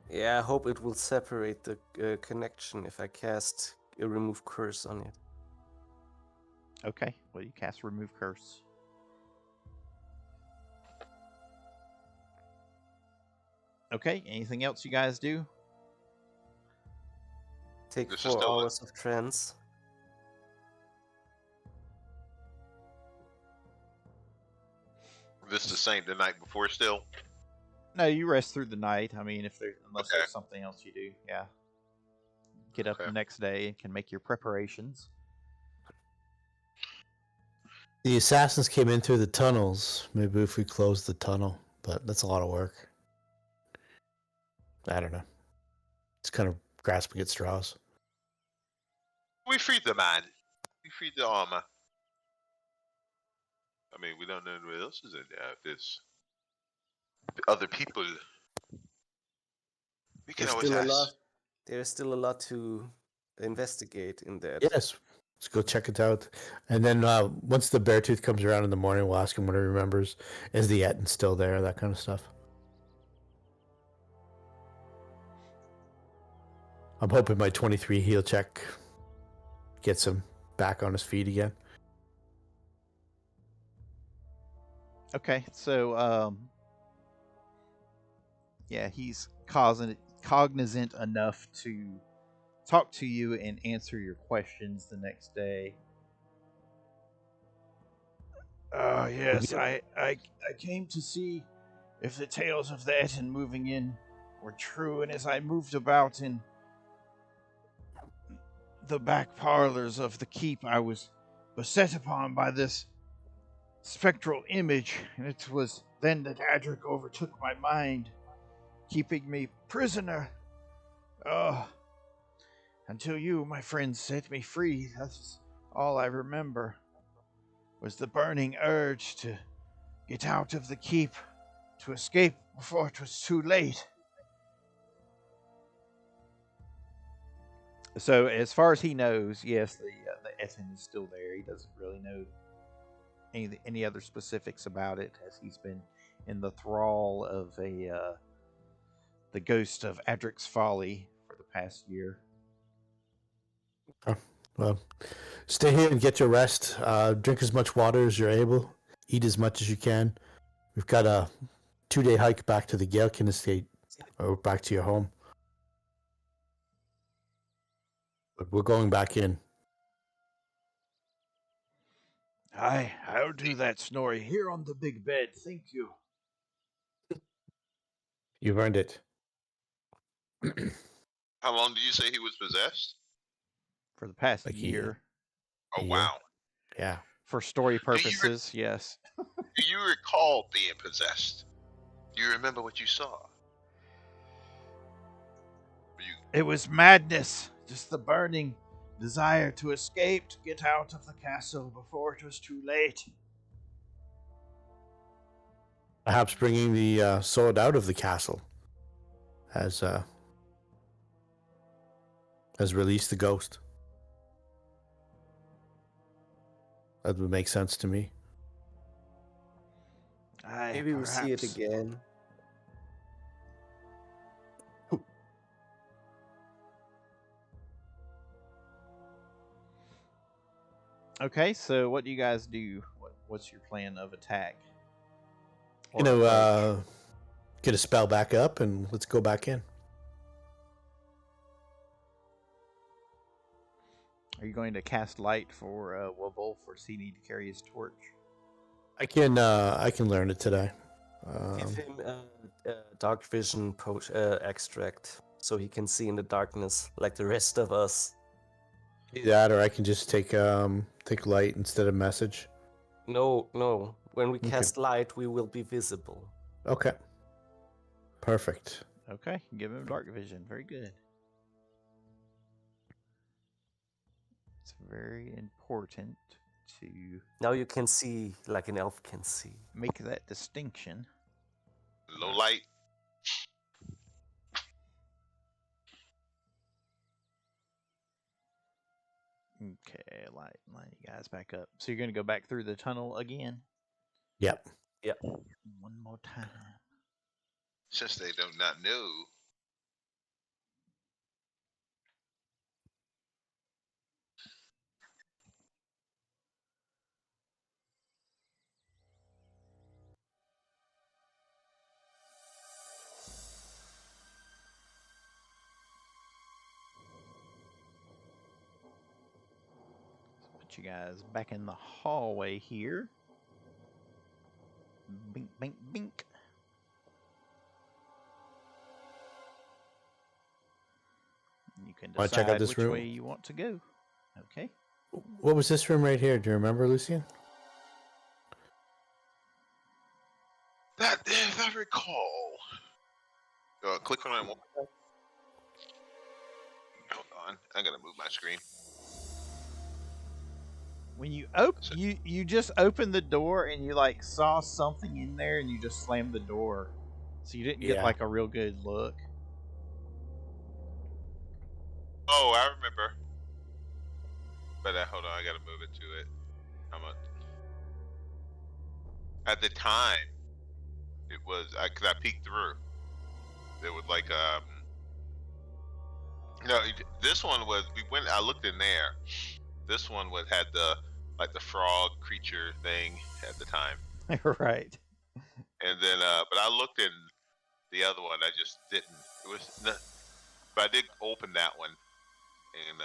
Yeah, I hope it will separate the connection if I cast a remove curse on it. Okay, well you cast remove curse. Okay, anything else you guys do? Take This is 4 still hours of trance. This is the same the night before still? No, you rest through the night. I mean, unless Okay. there's something else you do, yeah. get up Okay. the next day and can make your preparations. The assassins came in through the tunnels. Maybe if we close the tunnel, but that's a lot of work. I don't know. It's kind of grasping at straws. We freed the man. We freed the armor. I mean, we don't know what else is in there. If there's other people, we can There's always still a ask. lot. There's still a lot to investigate in that. Yes, let's go check it out. And then once the Beartooth comes around in the morning, we'll ask him what he remembers. Is the Etten still there? That kind of stuff. I'm hoping my 23 heal check gets him back on his feet again. Okay, so yeah, he's cognizant enough to talk to you and answer your questions the next day. Yes, I came to see if the tales of the Etten moving in were true, and as I moved about in the back parlors of the keep, I was beset upon by this spectral image, and it was then that Adrik overtook my mind, keeping me prisoner. Until you, my friends, set me free. That's all I remember, was the burning urge to get out of the keep, to escape before it was too late. So, as far as he knows, yes, the Etten is still there. He doesn't really know any other specifics about it, as he's been in the thrall of the ghost of Adrik's Folly for the past year. Oh, well, stay here and get your rest. Drink as much water as you're able. Eat as much as you can. We've got a 2-day hike back to the Gaelkin estate, or back to your home. But we're going back in. I'll do that, Snorri. Here on the big bed. Thank you. You've earned it. How long do you say he was possessed? For the past Like year. Oh, Yeah. wow. Yeah. For story purposes, yes. Do you recall being possessed? Do you remember what you saw? It was madness. Just the burning desire to escape, to get out of the castle before it was too late. Perhaps bringing the sword out of the castle has released the ghost. That would make sense to me. Maybe we'll see it again. Okay, so what do you guys do? What's your plan of attack? Or Get a spell back up and let's go back in. Are you going to cast light for Wolf, or does he need to carry his torch? I can learn it today. Give him a dark vision extract so he can see in the darkness like the rest of us. That, or I can just take light instead of message. No. When we cast light, we will be visible. Okay. Perfect. Okay, give him dark vision. Very good. It's very important to Now you can see like an elf can see. make that distinction. Low light. Okay, line you guys back up. So you're going to go back through the tunnel again? Yep. One more time. Since they do not know. Put you guys back in the hallway here. Bink, bink, bink. You can Wanna check out decide this which room? way you want to go. Okay. What was this room right here? Do you remember, Lucien? That, if I recall. Click on it. Hold on, I gotta move my screen. When you you just opened the door and you like saw something in there and you just slammed the door, so you didn't get Yeah. like a real good look. Oh, I remember. But hold on, I gotta move it to it. At the time, it was cause I peeked through. There was like no, this one was I looked in there. This one had the frog creature thing at the time. Right. And then but I looked in the other one. I just didn't. But I did open that one and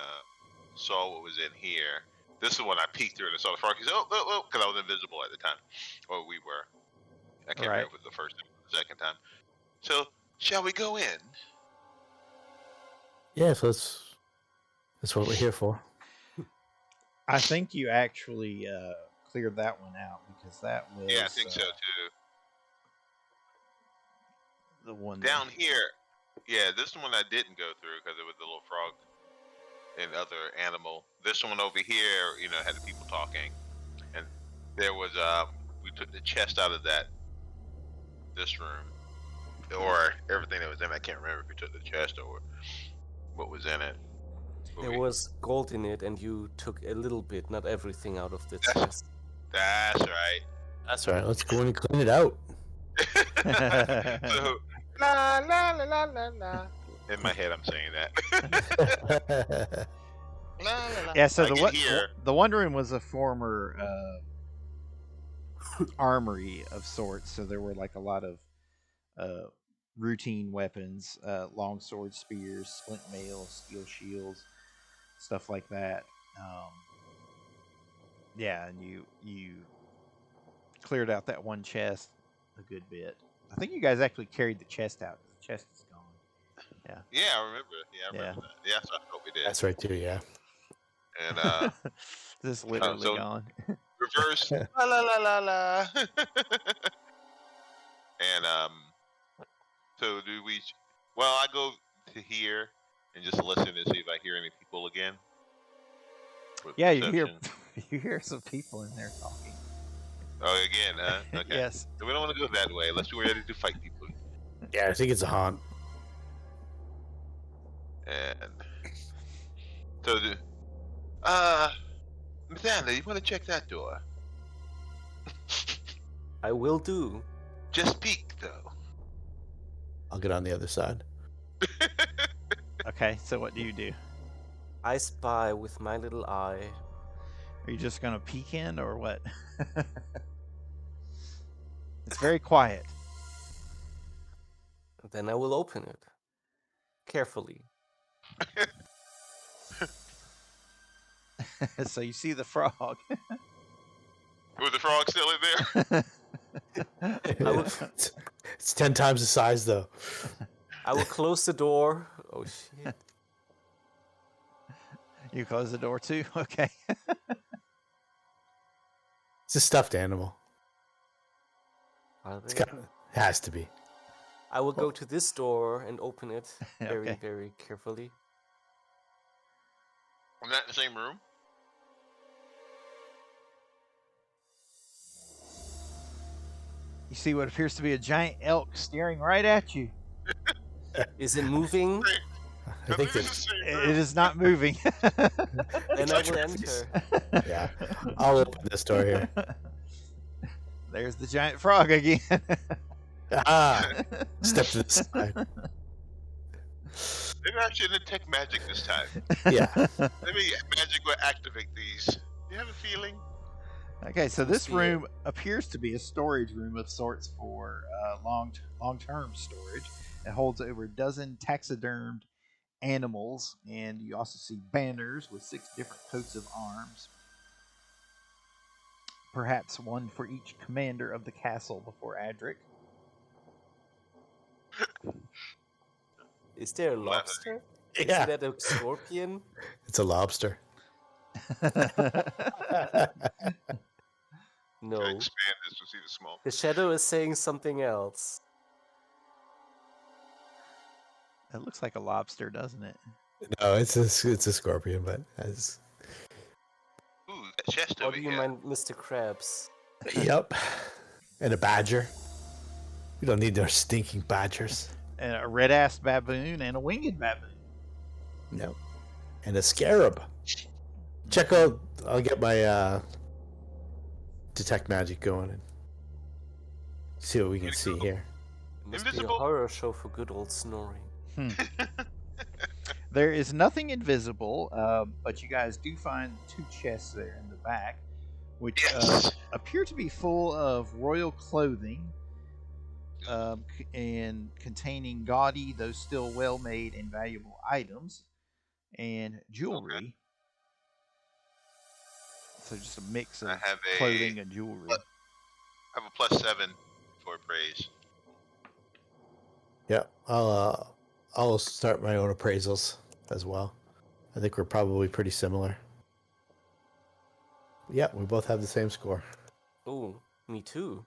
saw what was in here. This is when I peeked through and I saw the frog. He said, "Oh, because I was invisible at the time, or we were." I can't remember if it was the first time or the second time. So, shall we go in? Yeah, so that's what we're here for. I think you actually cleared that one out because that was Yeah, I think so too. the one Down here, yeah, this one I didn't go through because it was the little frog and other animal. This one over here, had the people talking, and there was we took the chest out of this room, or everything that was in it. I can't remember if we took the chest or what was in it. There was gold in it, and you took a little bit, not everything, out of the chest. That's right. That's right. Let's go in and clean it out. So, la la la la la la. In my head, I'm saying that. La, la, la. Yeah, so here. the one room was a former armory of sorts, so there were like a lot of routine weapons, long swords, spears, splint mail, steel shields, stuff like that. Yeah, and you cleared out that one chest a good bit. I think you guys actually carried the chest out. The chest is gone. Yeah, I remember. Yeah, I remember that. Yeah, so I thought we did. That's right too. Yeah. And this is literally gone. Reverse. La la la la la. And so do we? Well, I go to here and just listen and see if I hear any people again. Yeah, you hear some people in there talking. Oh, again, okay. Yes. So we don't want to go that way unless we're ready to fight people. Yeah, I think it's a haunt. And so, Mythandir, you want to check that door? I will do. Just peek, though. I'll get on the other side. Okay, so what do you do? I spy with my little eye. Are you just gonna peek in or what? It's very quiet. Then I will open it. Carefully. So you see the frog. Was the frog still in there? It's 10 times the size, though. I will close the door. Oh, shit. You close the door too? Okay. It's a stuffed animal. Are It's they? has to be. I will go to this door and open it very, Okay. very carefully. I'm not in the same room. You see what appears to be a giant elk staring right at you. Is it moving? I think this that. is the same room. It is not moving. Then I will enter. Yeah, I'll open this door here. There's the giant frog again. Step to the side. Maybe I shouldn't detect magic this time. Yeah. Maybe magic will activate these. You have a feeling? Okay, so this see room appears to be a storage room of sorts for long-term storage. It holds over a dozen taxidermed animals, and you also see banners with 6 different coats of arms. Perhaps one for each commander of the castle before Adrik. Is there a lobster? Isn't that a scorpion? It's a lobster. Can I No. expand this to see the small? The shadow is saying something else. It looks like a lobster, doesn't it? No, it's a scorpion, but as Ooh, that chest Or over do you here. mind Mr. Krabs? yep, and a badger. We don't need their stinking badgers. And a red ass baboon and a winged baboon. No, and a scarab. Check out. I'll get my detect magic going and see what we can see here. It must be a Invisible. horror show for good old Snorri. There is nothing invisible, but you guys do find 2 chests there in the back, which Yes. appear to be full of royal clothing and containing gaudy, though still well-made and valuable items, and jewelry. Okay. So just a mix of I have a clothing and jewelry. I have a +7 for appraise. Yeah, I'll start my own appraisals as well. I think we're probably pretty similar. Yeah, we both have the same score. Oh, me too.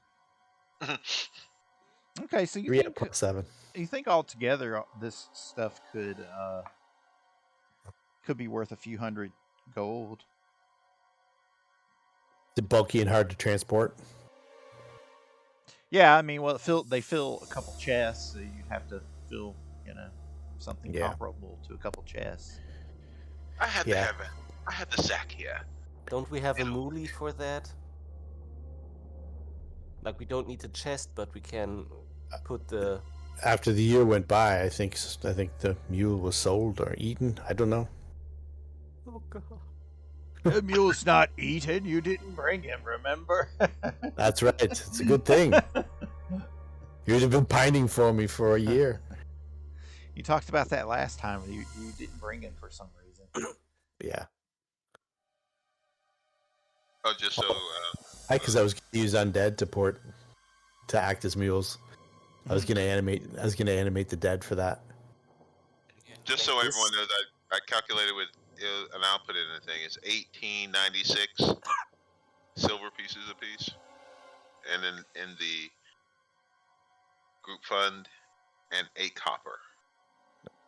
Okay, so you 3 think plus 7. you think altogether this stuff could be worth a few hundred gold. Is it bulky and hard to transport? Yeah, I mean, well, they fill a couple chests, so you'd have to fill, something Yeah. comparable to a couple chests. I had Yeah. I had the sack here. Don't we have a moolie for that? Like, we don't need the chest, but we can put the... After the year went by, I think the mule was sold or eaten. I don't know. Oh, God. The mule's not eaten. You didn't bring him, remember? That's right. It's a good thing. You'd have been pining for me for a year. You talked about that last time. You didn't bring him for some reason. Yeah. Oh, just so Because I was going to use undead to act as mules. I was going to animate the dead for that. just so everyone knows, I calculated with and I'll put it in the thing. It's 1896 silver pieces a piece, and then in the group fund, and 8 copper.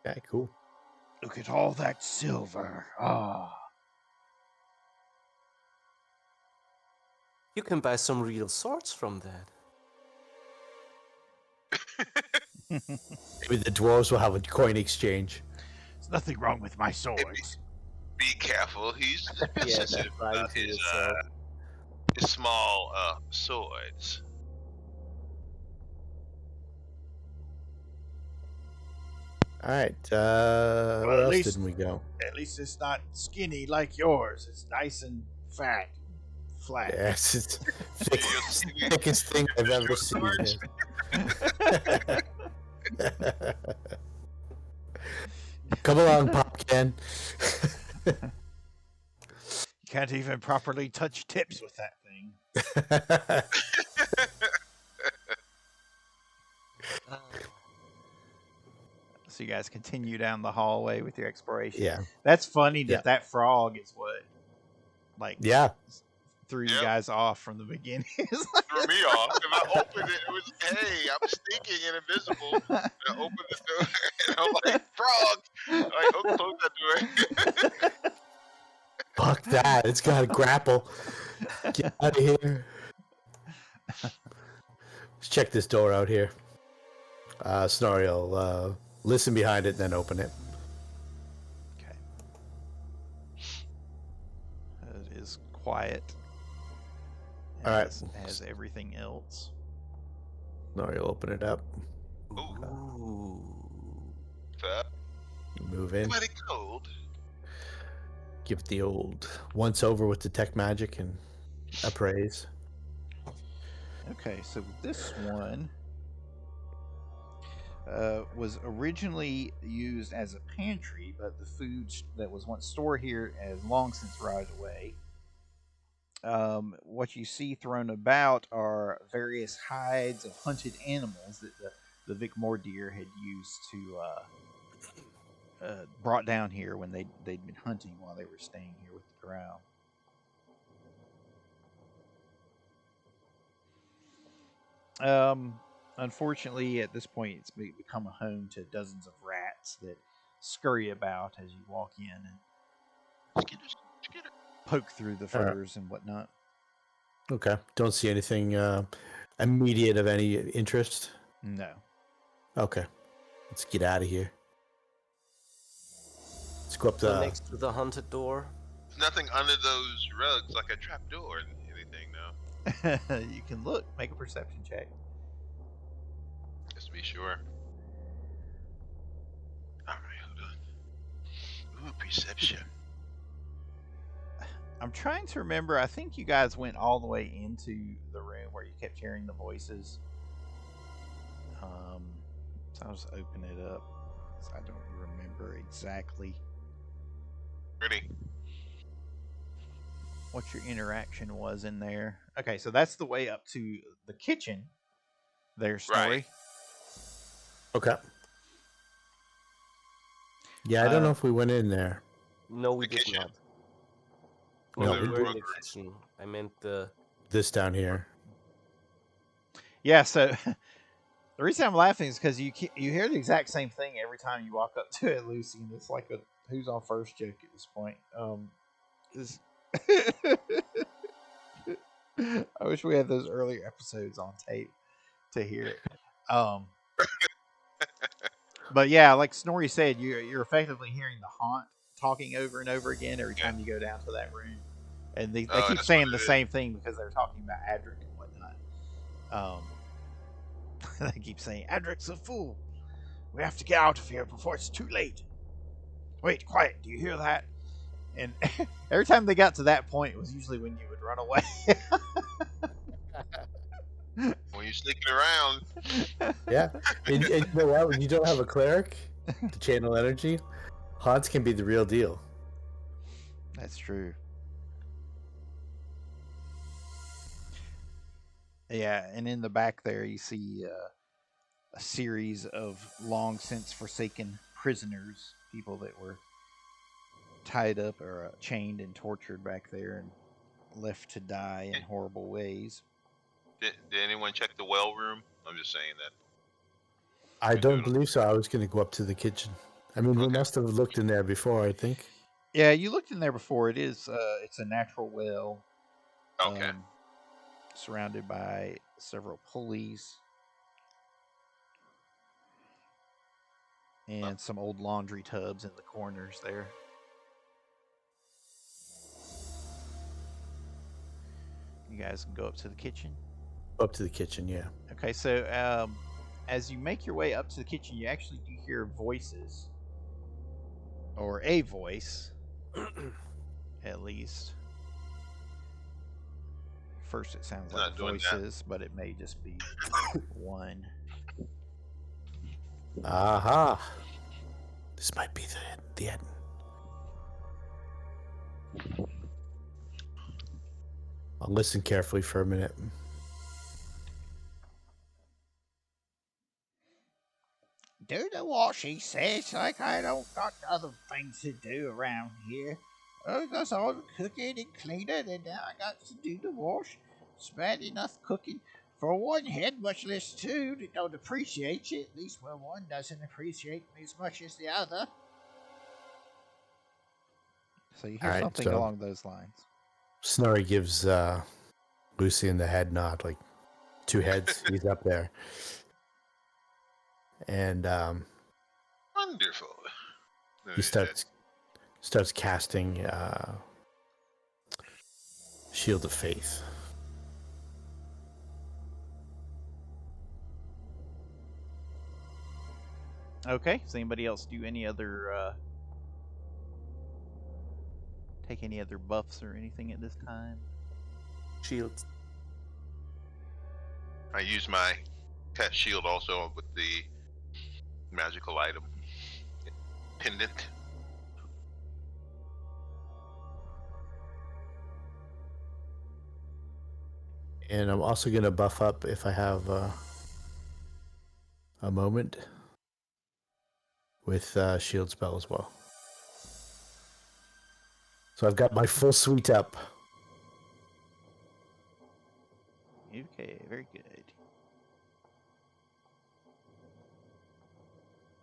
Okay, cool. Look at all that silver. Ah. You can buy some real swords from that. Maybe the dwarves will have a coin exchange. There's nothing wrong with my swords. Be careful. He's Yeah, sensitive lying about to his yourself. small swords. All right. Well, Where at else least- didn't we go? At least it's not skinny like yours. It's nice and fat, flat. Yes, it's the thickest thing I've ever seen. Come along, Popcan. You can't even properly touch tips with that thing. So you guys continue down the hallway with your exploration. Yeah. That's funny that Yeah. that frog is what, like, Yeah. threw you Yep. guys off from the beginning. It's like- Threw me off. If I opened it, it was, hey, I'm stinking and invisible. And I opened the door, and I'm like, frog! Like, oh, close that door. Fuck that. It's got to grapple. Get out of here. Let's check this door out here. Snorri will listen behind it and then open it. Okay. It is quiet. All right. As everything else. Snorri will open it up. Ooh. Move in. Mighty cold. Give it the old once over with detect magic and appraise. Okay, so this one was originally used as a pantry, but the food that was once stored here has long since rotted away. What you see thrown about are various hides of hunted animals that the Vicmordir had used brought down here when they'd been hunting while they were staying here with the Drow. Unfortunately, at this point, it's become a home to dozens of rats that scurry about as you walk in and poke through the furs and whatnot. Okay. Don't see anything immediate of any interest. No. Okay. Let's get out of here. Let's go up So the. next to the haunted door. There's nothing under those rugs like a trapdoor or anything, no. You can look. Make a perception check. Just to be sure. Alright, hold on. Ooh, perception. I'm trying to remember. I think you guys went all the way into the room where you kept hearing the voices. So I'll just open it up. So I don't remember exactly Ready? what your interaction was in there. Okay, so that's the way up to the kitchen. There's Snorri. Right. Okay. Yeah, I don't know if we went in there. No, we The did kitchen? not. No, No, we we were in the didn't. kitchen. I meant the. This down here. Yeah, so the reason I'm laughing is because you hear the exact same thing every time you walk up to it, Lucien. It's like a who's on first joke at this point. I wish we had those earlier episodes on tape to hear it. But yeah, like Snorri said, you're effectively hearing the haunt talking over and over again every time you go down to that room, and they keep that's saying what the it is. same thing because they're talking about Adrik and whatnot. They keep saying Adrik's a fool. We have to get out of here before it's too late. Wait, quiet! Do you hear that? And every time they got to that point, it was usually when you would run away. When you're sneaking around. Yeah. And you know what? When you don't have a cleric to channel energy, haunts can be the real deal. That's true. Yeah, and in the back there, you see a series of long since forsaken prisoners, people that were tied up or chained and tortured back there and left to die in horrible ways. Did anyone check the well room? I'm just saying that. I don't believe so. I was going to go up to the kitchen. I mean, we Okay. must have looked in there before, I think. Yeah, you looked in there before. It is it's a natural well. Okay. Surrounded by several pulleys and some old laundry tubs in the corners there. You guys can go up to the kitchen. Up to the kitchen, yeah. Okay, so as you make your way up to the kitchen, you actually do hear voices, or a voice, at least. First, it sounds like Not doing voices, but it may just be one. Aha. This might be the end. I'll listen carefully for a minute. Do the wash, he says, like I don't got other things to do around here. I got all the cooking and cleaning, and now I got to do the wash. It's bad enough cooking for one head, much less two that don't appreciate you, at least when one doesn't appreciate me as much as the other. So you hear All right, something so- along those lines. Snorri gives Lucien the head nod, like 2 heads. He's up there. And Wonderful. he starts casting Shield of Faith. Okay, does anybody else do any other take any other buffs or anything at this time? Shields. I use my cast shield also with the magical item pendant. And I'm also going to buff up if I have a moment with shield spell as well. So I've got my full suite up. Okay, very good.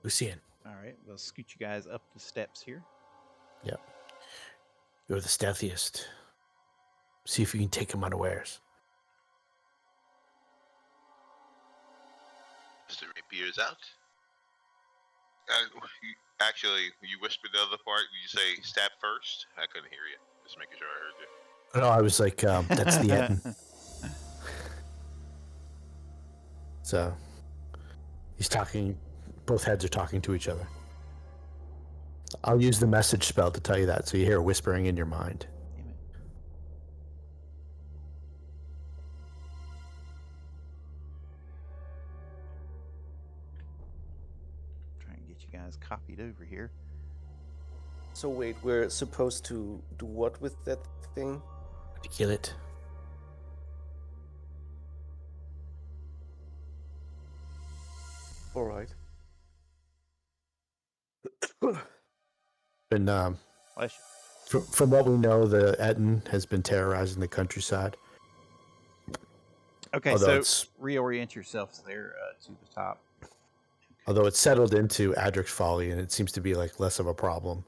Lucien. All right, we'll scoot you guys up the steps here. Yep. You're the stealthiest. See if you can take him unawares. Mr. Rapier's out. Actually, you whispered the other part. Did you say stab first? I couldn't hear you. Just making sure I heard you. No, I was like, that's the end. So he's talking. Both heads are talking to each other. I'll use the message spell to tell you that, so you hear whispering in your mind. Damn it. Try and get you guys copied over here. So wait, we're supposed to do what with that thing? To kill it. All right. And Bless from what we know, the Etten has been terrorizing the countryside. you. Okay, Although so it's- reorient yourselves there to the top. Although it's settled into Adrik's Folly, and it seems to be like less of a problem,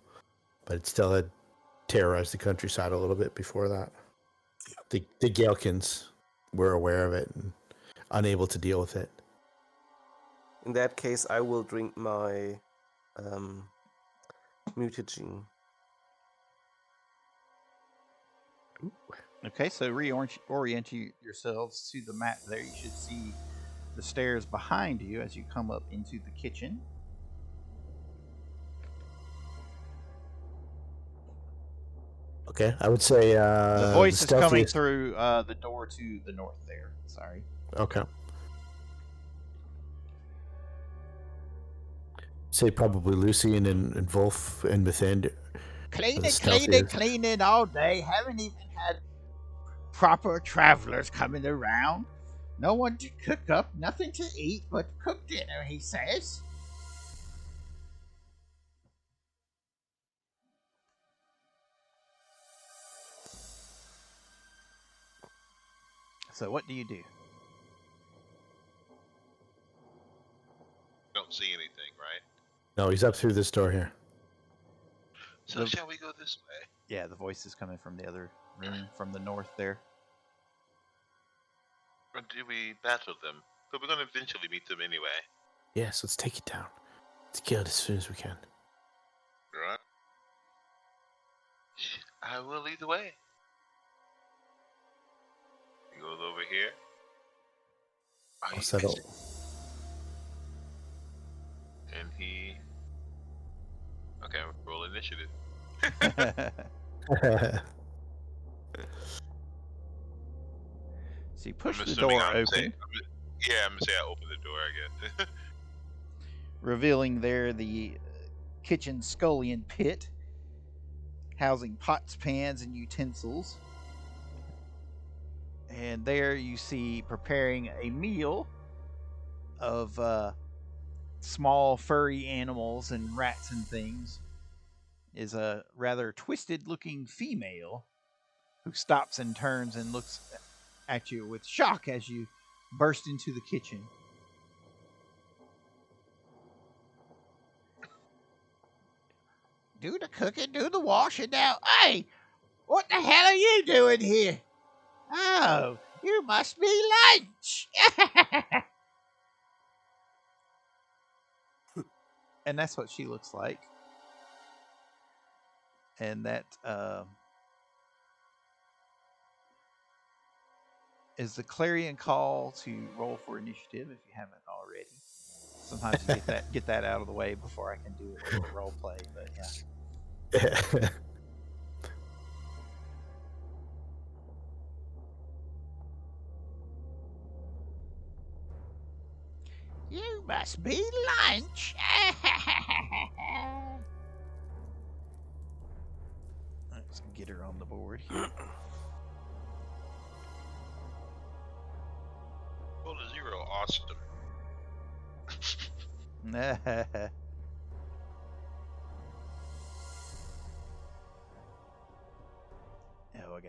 but it still had terrorized the countryside a little bit before that. The Galekins were aware of it and unable to deal with it. In that case, I will drink my mutagen. Okay, so reorient yourselves to the map there. You should see the stairs behind you as you come up into the kitchen. Okay, I would say The voice is coming stealthiest- through the door to the north there. Sorry. Okay. Say probably Lucien and Wolf and Mythandir. Cleaning, cleaning all day. Haven't even had proper travelers coming around. No one to cook up, nothing to eat but cook dinner, he says. So what do you do? Don't see anything, right? No, he's up through this door here. So The- shall we go this way? Yeah, the voice is coming from the other room, from the north there. Or do we battle them? But we're going to eventually meet them anyway. Yes, let's take it down. Let's kill it as soon as we can. Right? I will lead the way. He goes over here. I'll settle. And he... Okay, roll initiative. So you push I'm the assuming door I'm open, saying... I'm going to say I open the door, I guess. revealing there the kitchen scullion pit, housing pots, pans, and utensils. And there you see preparing a meal of small furry animals and rats and things is a rather twisted looking female who stops and turns and looks at you with shock as you burst into the kitchen. Do the cooking, do the washing now. Hey, what the hell are you doing here? Oh, you must be lunch. And that's what she looks like. And that is the clarion call to roll for initiative if you haven't already. Sometimes you get that out of the way before I can do it with role play, but yeah. You must be lunch. Let's get her on the board here. Roll a 0, awesome.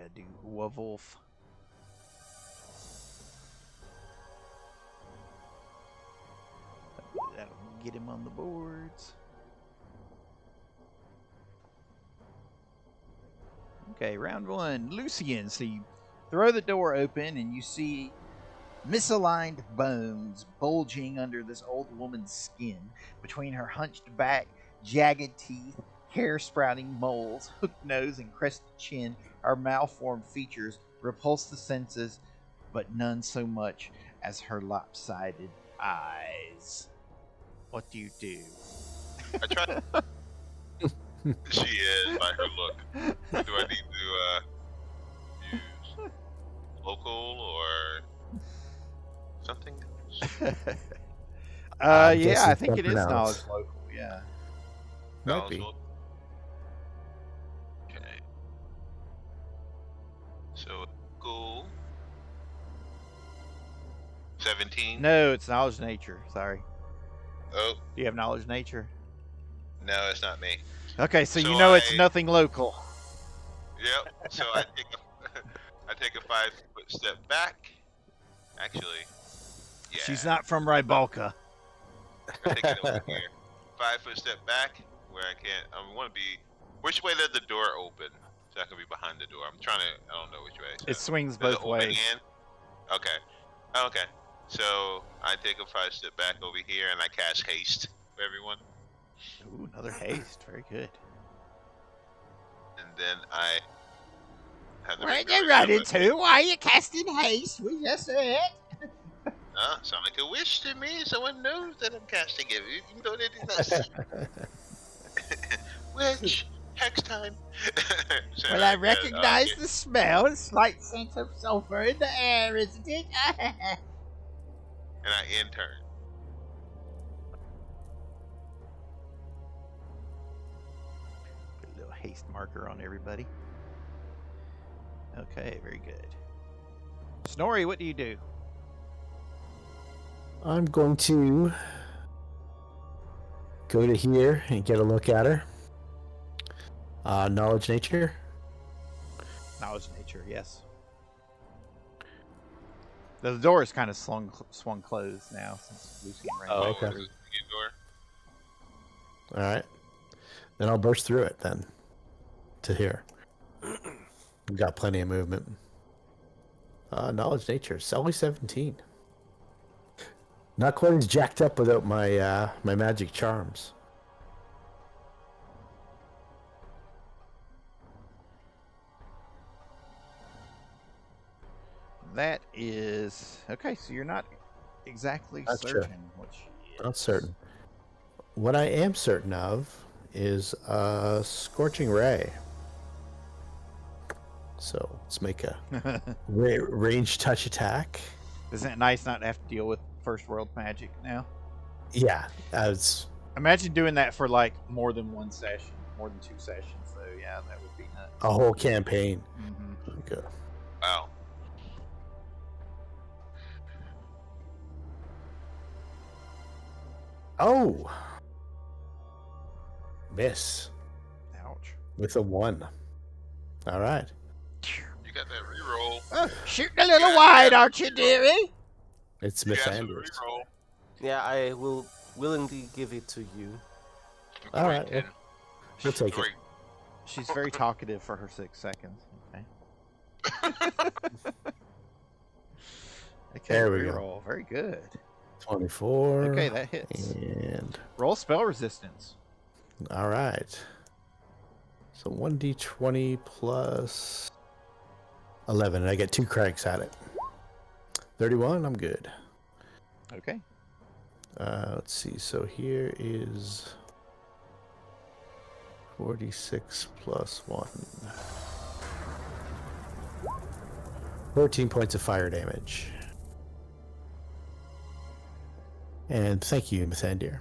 gotta do Wolf. That'll get him on the boards. Okay, round one. Lucien. So you throw the door open and you see misaligned bones bulging under this old woman's skin. Between her hunched back, jagged teeth, hair sprouting moles, hooked nose, and crested chin, her malformed features repulse the senses, but none so much as her lopsided eyes. What do you do? I try. She is by her look. Do I need to use local or something? Yeah, I think it is knowledge local. Yeah. Might be. Okay. So cool. 17. No, it's knowledge nature. Sorry. Oh Do you have knowledge nature? no, it's not me. Okay, so you So know it's nothing local. Yep. So I take a 5-foot step back. Actually, yeah. She's not from Rybalka. I take it over here. 5-foot step back where I can't. I want to be. Which way did the door open? So I can be behind the door. I'm trying to. I don't know which way. So It swings does it both open ways. in? Okay. Okay. So I take a 5-step back over here and I cast haste for everyone. Ooh, another haste. Very good. And then I have the. Where'd you run into? Why are you casting haste? We just said. Sound like a wish to me. Someone knows that I'm casting it, even though they did not see. Which hex time? So Well, I guess, recognize the smell. A slight sense of sulfur in the air, isn't it? And I intern. Put a little haste marker on everybody. Okay, very good. Snorri, what do you do? I'm going to go to here and get a look at her. Knowledge nature. Knowledge nature, yes. The door is kind of swung closed now since Lucien ran. Oh, back okay. through. Door. All right. Then I'll burst through it then. To here. We've got plenty of movement. Knowledge nature. It's only 17. Not quite as jacked up without my my magic charms. That is okay. So you're not exactly Not sure. certain what she is. Not certain. What I am certain of is a scorching ray. So let's make a range touch attack. Isn't it nice not to have to deal with first world magic now? Yeah, it's Imagine doing that for like more than one session, more than 2 sessions. So yeah, that would be nuts. a whole campaign. Mm-hmm. Okay. Wow. Oh, miss Ouch. with a 1. All right. You got that reroll. Shooting a little wide, aren't you, dearie? It's You got some Mythandir. reroll. Yeah, I will willingly give it to you. All right, Great, We'll take it. Great. She's very talkative for her 6 seconds. Okay. Okay, There we go. reroll. Very good. 24. Okay, that hits. And Roll spell resistance. all right. So 1d20 plus 11, and I get 2 cranks at it. 31. I'm good. Okay. Let's see. So here is 46 plus 1. 13 points of fire damage. And thank you, Mythandir.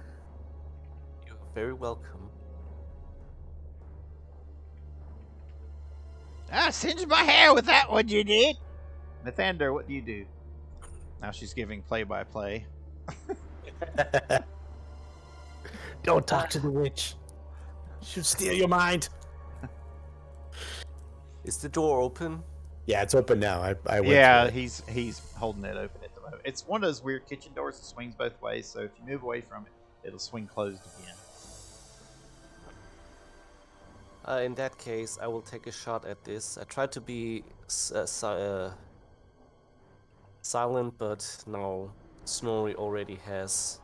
You're very welcome. I singed my hair with that one, you did. Mythandir, what do you do? Now she's giving play-by-play. Don't talk to the witch. She'll steal your mind. Is the door open? Yeah, it's open now. I went Yeah, through it. he's holding it open at the moment. It's one of those weird kitchen doors that swings both ways, so if you move away from it, it'll swing closed again. In that case, I will take a shot at this. I tried to be silent, but now Snorri already has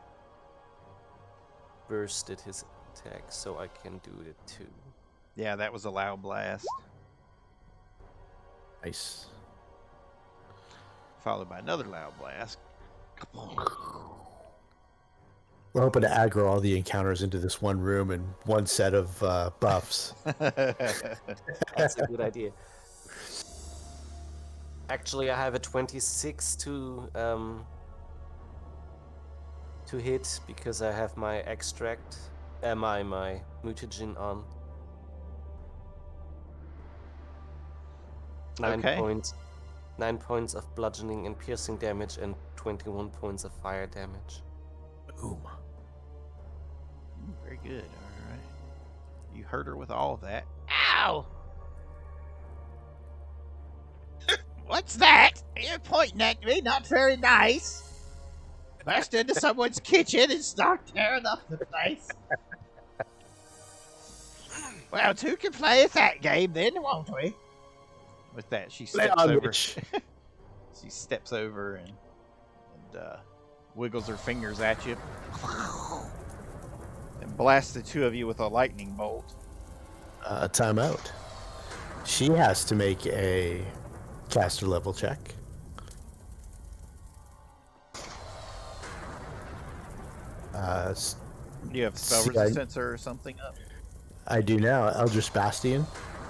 bursted his attack, so I can do it too. Yeah, that was a loud blast, Nice. followed by another loud blast. We're hoping to aggro all the encounters into this one room and one set of buffs. That's a good idea. Actually, I have a 26 to hit because I have my extract, my mutagen on. 9 Okay. points. 9 points of bludgeoning and piercing damage and 21 points of fire damage. Boom. Very good. All right. You hurt her with all of that. Ow! What's that? You're pointing at me. Not very nice. Burst into someone's kitchen and start tearing up the place. Well, two can play at that game then, won't we? With that, she Play steps on, over. bitch. She steps over and wiggles her fingers at you and blasts the two of you with a lightning bolt. Timeout. She has to make a caster level check. You have spell See, I- resistance or something up? I do now. Eldritch Bastion.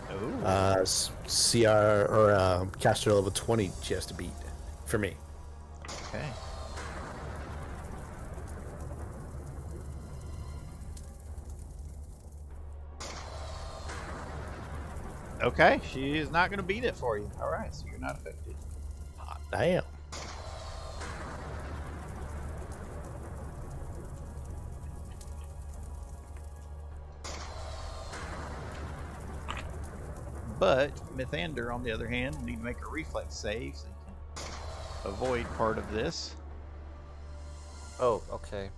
Oh. CR or caster level 20 she has to beat for me. Okay. Okay, she is not going to beat it for you. All right, so you're not affected. Hot damn. But Mythandir, on the other hand, will need to make a reflex save so you can avoid part of this. Oh, okay.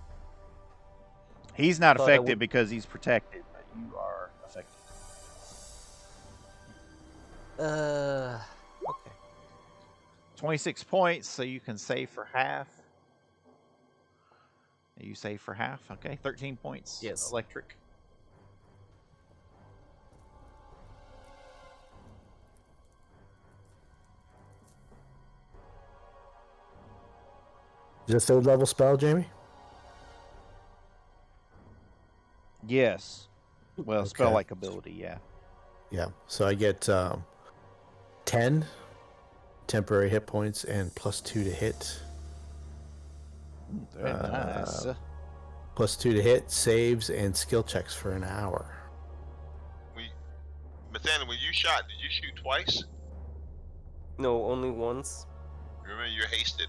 He's not Thought I affected would- because he's protected, but you are affected. Okay. 26 points, so you can save for half. You save for half, okay? 13 points. Yes. Electric. Is it a third level spell, Jamie? Yes. Well, spell-like Okay. ability, yeah. Yeah. So I get 10 temporary hit points and +2 to hit. Very nice. +2 to hit, saves, and skill checks for an hour. Mythandir, when you shot, did you shoot twice? No, only once. Remember, you're hasted.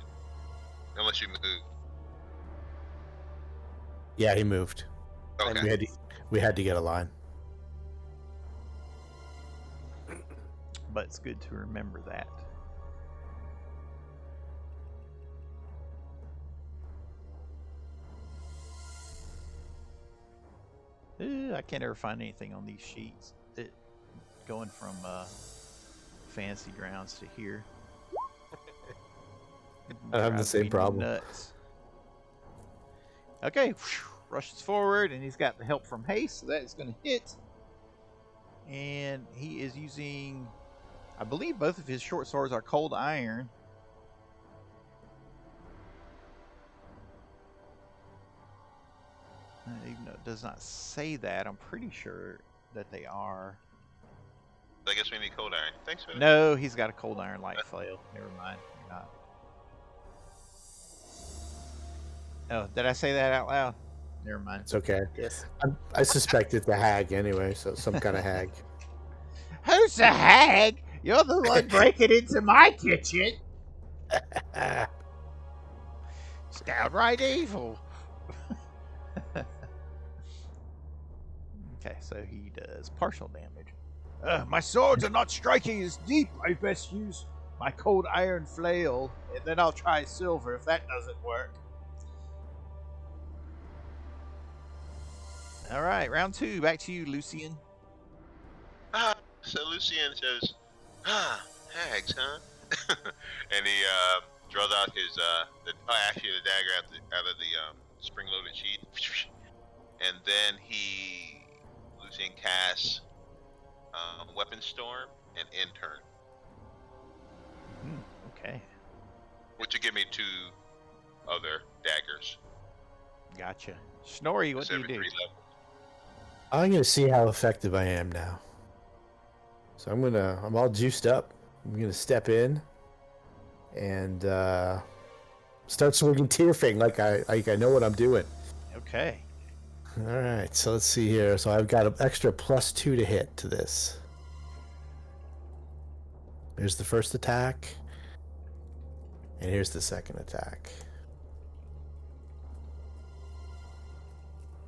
Unless you move. Yeah, he moved. Okay. We had to get a line. But it's good to remember that. I can't ever find anything on these sheets. Going from fantasy grounds to here. I have the Drives same me problem. nuts. Okay, rushes forward, and he's got the help from haste, so that is going to hit. And he is using, I believe both of his short swords are cold iron. Even though it does not say that, I'm pretty sure that they are. I guess we need cold iron. Thanks for that. No, he's got a cold iron light flail. Never mind. You're not. Oh, did I say that out loud? Never mind. It's okay. Yes. I suspect it's a hag anyway, so some kind of hag. Who's the hag? You're the one breaking into my kitchen. It's downright evil. Okay, so he does partial damage. My swords are not striking as deep. I best use my cold iron flail, and then I'll try silver if that doesn't work. All right, round 2. Back to you, Lucien. So Lucien says, hags, huh? And he draws out his actually the dagger out of the spring-loaded sheath, and then Lucien casts Weapon Storm and Intern, Okay, which will give me 2 other daggers. gotcha. Snorri, what do you do? 3 levels. I'm gonna see how effective I am now. So I'm all juiced up. I'm gonna step in and start swinging Tearfing like I know what I'm doing. Okay. All right, so let's see here. So I've got an extra +2 to hit to this. Here's the first attack, and here's the second attack.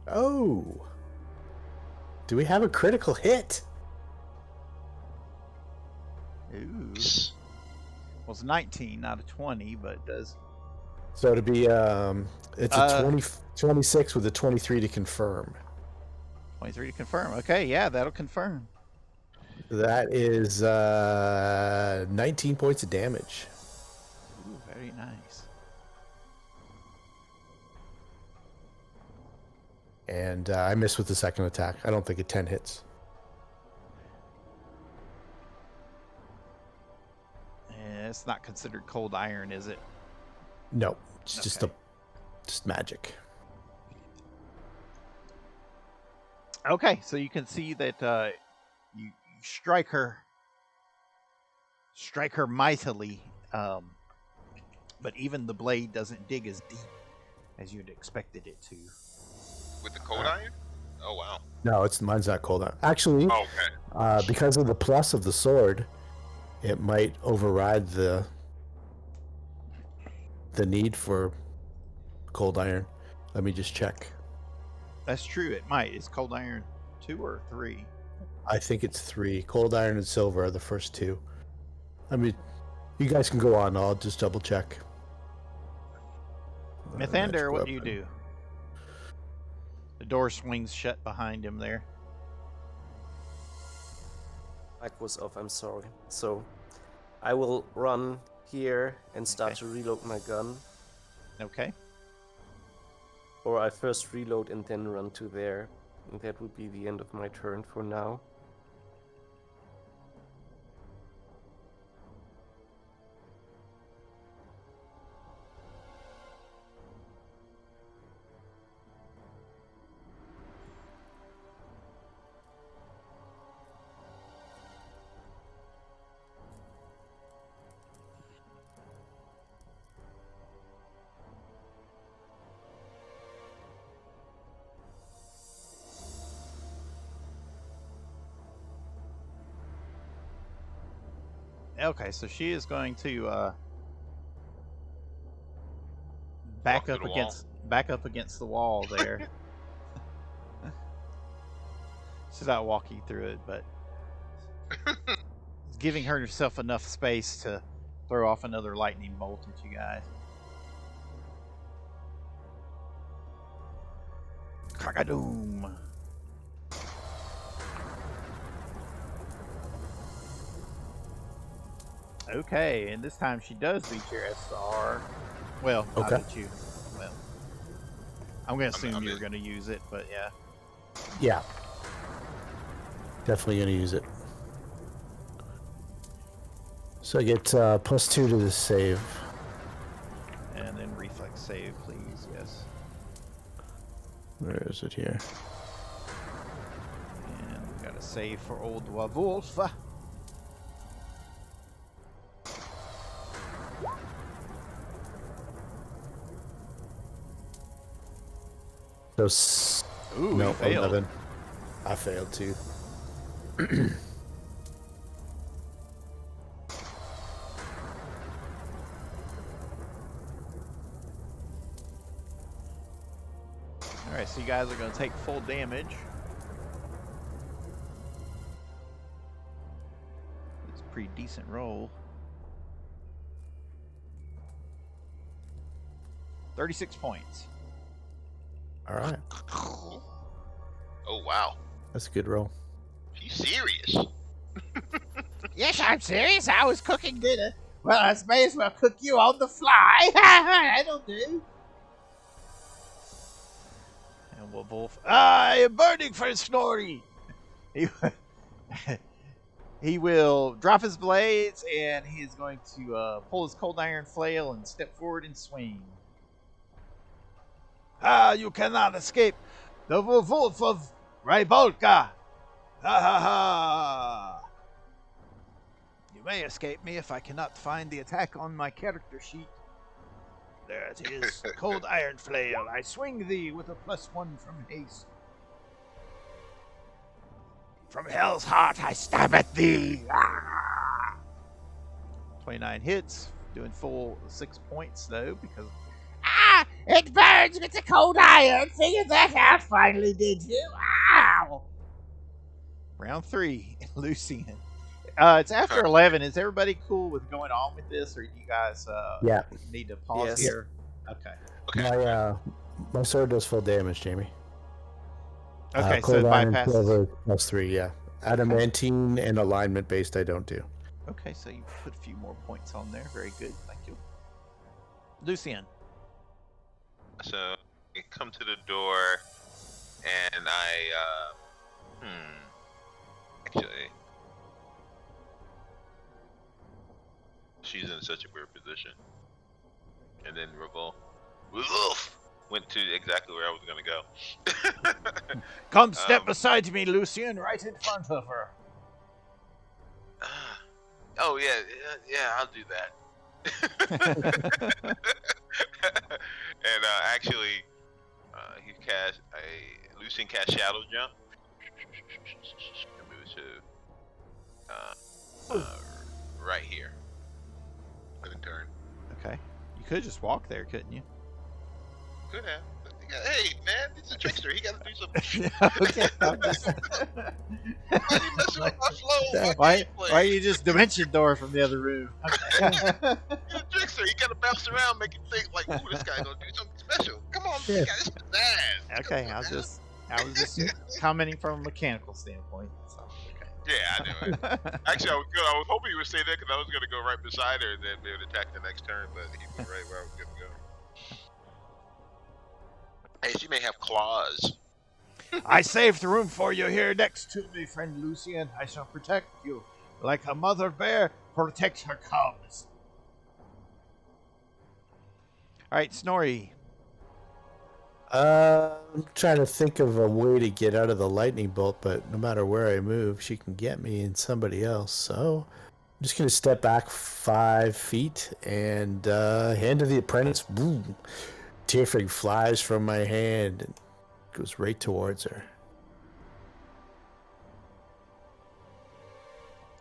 Oh, do we have a critical hit? Ooh. Well, it's 19, not a 20, but it does. So to be it's a 26 with a 23 to confirm. 23 to confirm. Okay, yeah, that'll confirm. That is 19 points of damage. Ooh, very nice. And I missed with the second attack. I don't think a 10 hits. It's not considered cold iron, is it? No, it's Okay. just magic. Okay, so you can see that you strike her mightily, but even the blade doesn't dig as deep as you'd expected it to. With the cold iron? Oh wow. No, mine's not cold iron. Actually, Oh, okay. because of the plus of the sword, it might override the need for cold iron. Let me just check. That's true. It might. Is cold iron 2 or 3? I think it's 3. Cold iron and silver are the first 2. I mean, you guys can go on. I'll just double check. Mythandir, what do you do? The door swings shut behind him there. Mic was off, I'm sorry. So, I will run here and start to reload my gun. Okay. Or I first reload and then run to there. And that would be the end of my turn for now. Okay, so she is going to back up against the wall there. She's not walking through it, but giving herself enough space to throw off another lightning bolt at you guys. Crackadoom. Okay, and this time she does beat your SR. Well, not Okay. at you. Well, I'm going to assume you were going to use it, but yeah. Yeah. Definitely going to use it. So I get +2 to this save. And then reflex save, please. Yes. Where is it here? And we got a save for old Wolf. So, Ooh, no, he failed. 11. I failed too. Alright, so you guys are going to take full damage. pretty decent roll. 36 points. All right. Oh, wow. That's a good roll. He's serious. Yes, I'm serious. I was cooking dinner. Well, I may as well cook you on the fly. That'll do. And Wolf, I am burning for Snorri. He will drop his blades, and he is going to pull his cold iron flail and step forward and swing. You cannot escape the wolf of Rybolka. Ha ha ha! You may escape me if I cannot find the attack on my character sheet. There it is, cold iron flail. I swing thee with a +1 from haste. From hell's heart I stab at thee. 29 hits, doing full 6 points though, because it burns with the cold iron. Figured that out finally, did you? Ow! Round 3, Lucien. It's after 11. Is everybody cool with going on with this, or do you guys Yeah. need to pause Yes. here? Okay. My sword does full damage, Jamie. Okay, so Cold it iron, bypasses. silver, +3, yeah. Adamantine and alignment based, I don't do. Okay, so you put a few more points on there. Very good. Thank you. Lucien. So I come to the door, and actually, she's in such a weird position. And then Revolt went to exactly where I was gonna go. Come step beside me, Lucien, right in front of her. Oh yeah, I'll do that. And actually, Lucien cast Shadow Jump. Move to right here. Let him turn. Okay. You could just walk there, couldn't you? Could have. Hey man, he's a trickster. He got to do something. Okay. I'm just... Why are you messing with my flow? Why are you just dimension door from the other room? Okay. He's a trickster. He got to bounce around, make you think like, "Ooh, this guy gonna do something special." Come on, Yeah. this guy, this is bad. Okay, I was just commenting from a mechanical standpoint. So, okay. Yeah, I knew it. Actually, I was hoping he would stay there because I was gonna go right beside her and then be able to attack the next turn, but he went right where I was gonna go. Hey, she may have claws. I saved room for you here next to me, friend Lucien. I shall protect you like a mother bear protects her cubs. All right, Snorri. I'm trying to think of a way to get out of the lightning bolt, but no matter where I move, she can get me and somebody else. So I'm just going to step back 5 feet and hand to the apprentice. Boom. Tearfig flies from my hand and goes right towards her.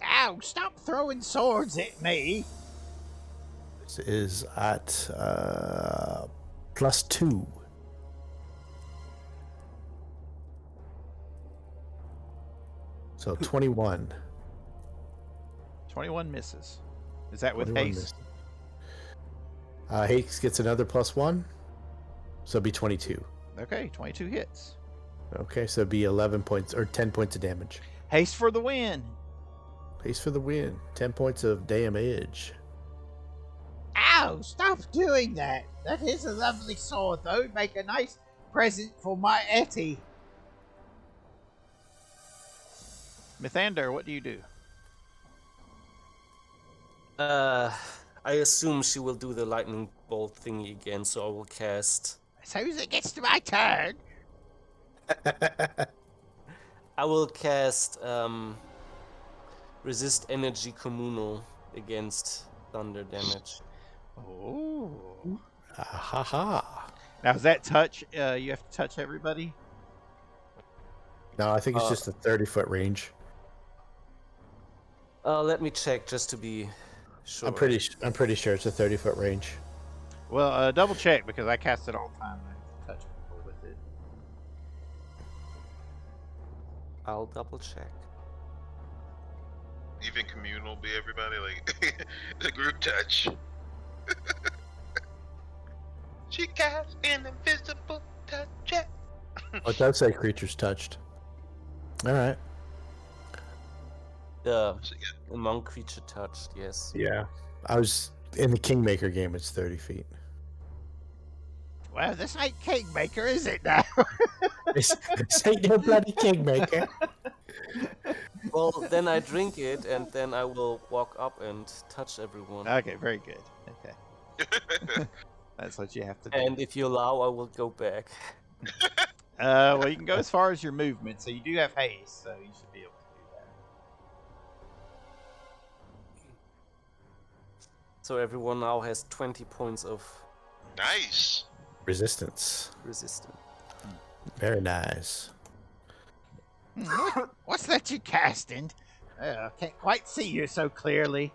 Ow, stop throwing swords at me. This is at +2. So 21. 21 misses. Is that with 21 haste? Haste gets another +1. So it'll be 22. Okay, 22 hits. Okay, so it'll be 11 points or 10 points of damage. Haste for the win. Haste for the win. 10 points of damage. Ow, stop doing that. That is a lovely sword, though. Make a nice present for my Etty. Mythandir, what do you do? I assume she will do the lightning bolt thingy again, so I will cast. As soon as it gets to my turn. I will cast resist energy communal against thunder damage. Oh. Ha ha. Now, is that touch? You have to touch everybody? No, I think it's just a 30-foot range. Let me check just to be sure. I'm pretty sure it's a 30-foot range. Well, double check because I cast it all the time and I have to touch people with it. I'll double check. even communal be everybody? Like, the group touch. She cast an invisible touch. Oh, it does say creatures touched. All right. The So, yeah. among creature touched, yes. Yeah. I was in the Kingmaker game. It's 30 feet. Well, this ain't Kingmaker, is it now? This ain't no bloody Kingmaker. Well, then I drink it, and then I will walk up and touch everyone. Okay, very good. Okay. That's what you have to do. And if you allow, I will go back. Well, you can go as far as your movement, so you do have haste, so you should be able to do that. So everyone now has 20 points of Nice. Resistance. resistance. Very nice. What's that you casting? Can't quite see you so clearly.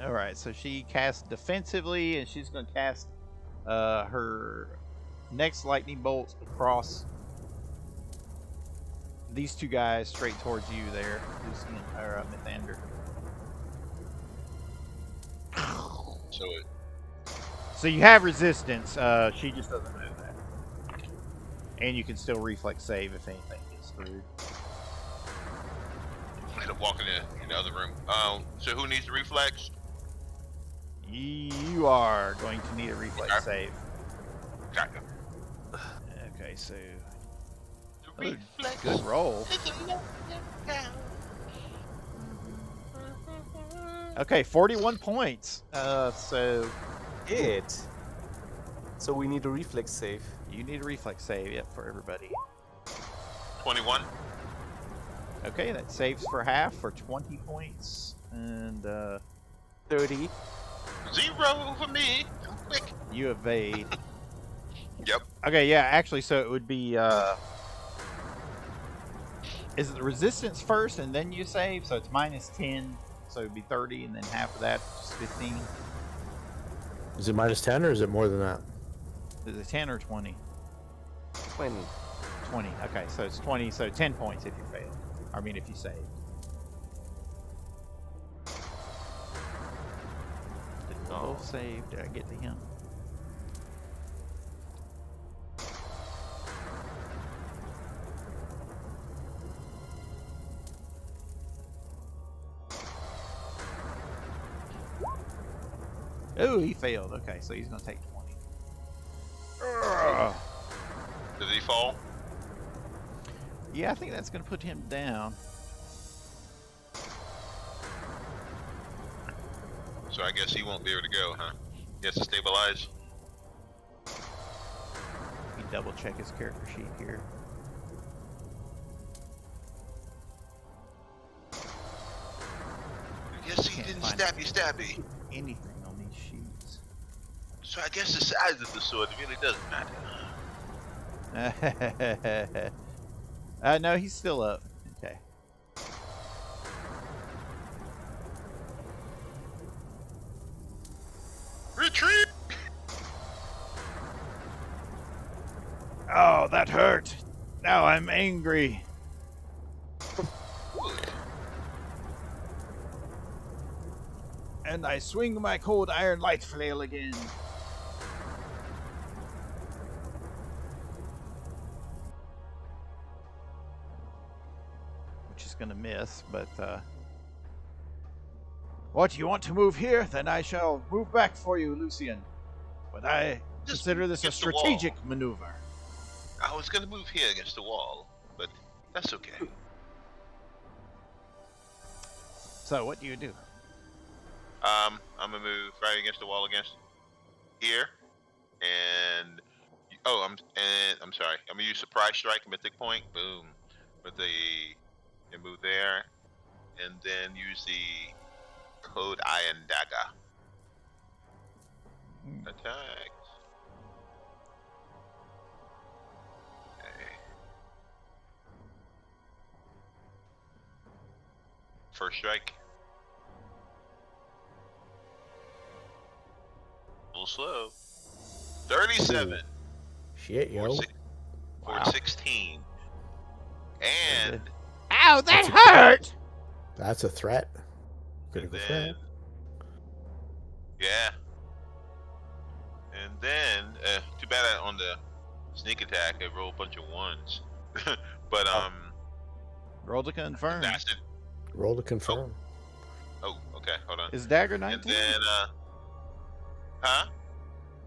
All right, so she casts defensively, and she's going to cast her next lightning bolt across these two guys straight towards you there, Lucien, or Mythandir. So you have resistance. She just doesn't know that. And you can still reflex save if anything gets through. I end up walking in the other room. So who needs the reflex? You are going to need a reflex save. Got Okay, so the reflex. good roll. Okay, 41 points. So Good. So we need a reflex save. you need a reflex save, yep, for everybody. 21. Okay, that saves for half for 20 points, and 30. 0 for me. I'm quick. you evade. Yep. Okay, yeah, actually, so it would be, is it the resistance first and then you save? So it's minus 10, so it'd be 30, and then half of that, which is 15. Is it minus 10 or is it more than that? Is it 10 or 20? 20. 20, okay, so it's 20, so 10 points if you fail. I mean, if you save. Did we both save? Did I get to him? Oh, he failed. Okay, so he's going to take 20. Ugh. Does he fall? Yeah, I think that's going to put him down. So I guess he won't be able to go, huh? He has to stabilize. Let me double check his character sheet here. I guess he Can't didn't find stabby. Anything on these sheets. So I guess the size of the sword really doesn't matter. No, he's still up. Okay. Retreat! Oh, that hurt. Now I'm angry. And I swing my cold iron light flail again. Which is gonna miss, but what, you want to move here? Then I shall move back for you, Lucien. But I Just consider this a against the wall. strategic maneuver. I was gonna move here against the wall, but that's okay. So what do you do? I'm gonna move right against the wall against here, and I'm sorry. I'm gonna use surprise strike, mythic point, boom, with and move there, and then use the code iron dagger. Attacks. Okay. First strike. A little slow. 37. Shit, yo. For 16. And Ow, that hurt! That's a threat. And Critical then, threat. yeah. And then, too bad on the sneak attack I rolled a bunch of ones. But Roll to confirm. that's it. Roll to confirm. Oh, okay, hold on. Is dagger And 19? then, huh?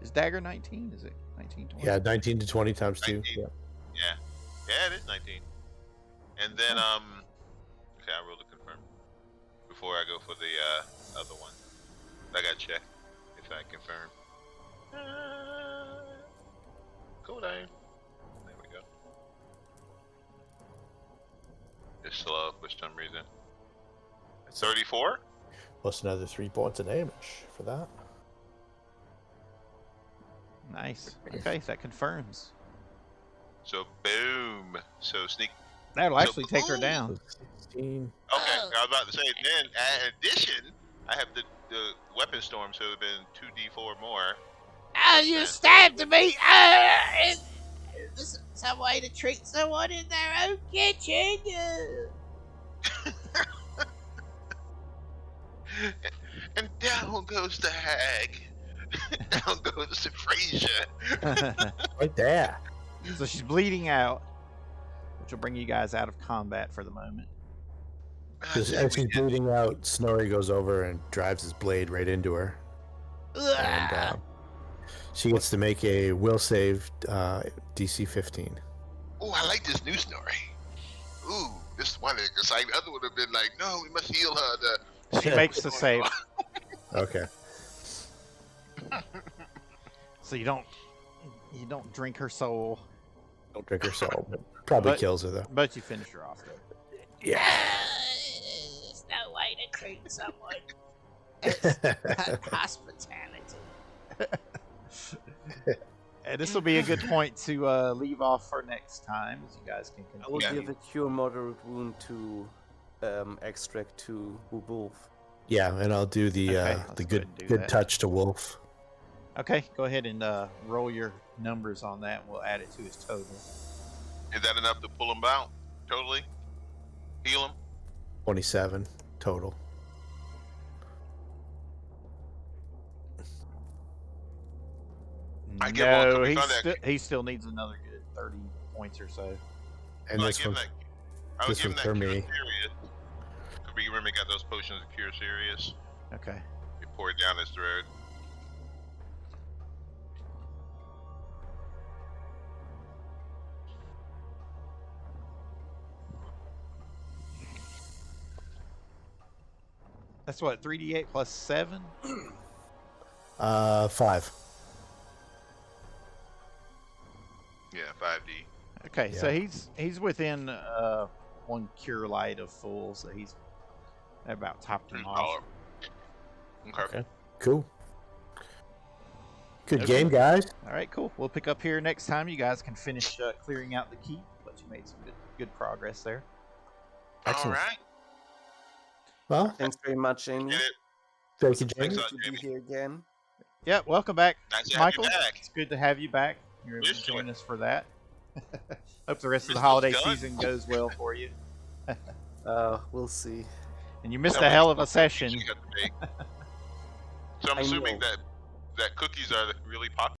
Is dagger 19? Is it 19, 20? Yeah, 19 to 20 times 2. 19. Yeah. Yeah, it is 19. And then, okay, I rolled to confirm before I go for the other one. I gotta check if I confirm. Cool down. There we go. It's slow for some reason. 34? Plus another 3 points of damage for that. Nice. Okay, that confirms. So boom. So sneak. That'll So actually take her boom. down. 16. Okay, I was about to say. Then, in addition, I have the weapon storm, so it'd been 2d4 more. Oh, you stabbed me! Is some way to treat someone in their own kitchen? And down goes the hag. Down goes the Frazier. Right there. So she's bleeding out, which will bring you guys out of combat for the moment. As she's bleeding out, Snorri goes over and drives his blade right into her. And she gets to make a will save DC 15. Oh, I like this new Snorri. Ooh, this one is exciting. The other would have been like, no, we must heal her. She makes the save. Okay. So you don't drink her soul, Don't drink her soul, but probably But- kills her though. but you finish her off. Yeah. There's no way to treat someone. It's hospitality. And this will be a good point to leave off for next time, as you guys can I will continue. give a cure moderate wound to extract to Wolf. Yeah, and I'll do the Okay, let's the go good ahead and do good that. touch to Wolf. Okay, go ahead and roll your numbers on that, and we'll add it to his total. Is that enough to pull him out? Totally? Heal him? 27 total. I give him a No, couple he, contact. he still needs another good 30 points or so. And I this give him one, that. I would this give him one's that for cure me. serious. Could we remember got those potions of cure serious? Okay. You pour it down his throat. That's what, 3d8 plus 7? 5. Yeah, 5D. Okay, so Yeah. he's within one cure light of full, so he's about topped him off. Okay. Okay. Cool. Good Okay. game, guys. All right, cool. We'll pick up here next time. You guys can finish clearing out the keep, but you made some good progress there. Excellent. All right. Well, Thanks very much, Amy. Get it. thank you, Thanks, James. a lot, Good to be Jamie. here again. Yeah, welcome back, Nice to have Michael. you back. It's good to have you back. You're able to Missed you. join us for that. Hope the rest of the Missed holiday those guns. season goes well for you. We'll see. And you missed How a hell many of a cookies session. you have to make? So I'm I assuming know. that cookies are really popular.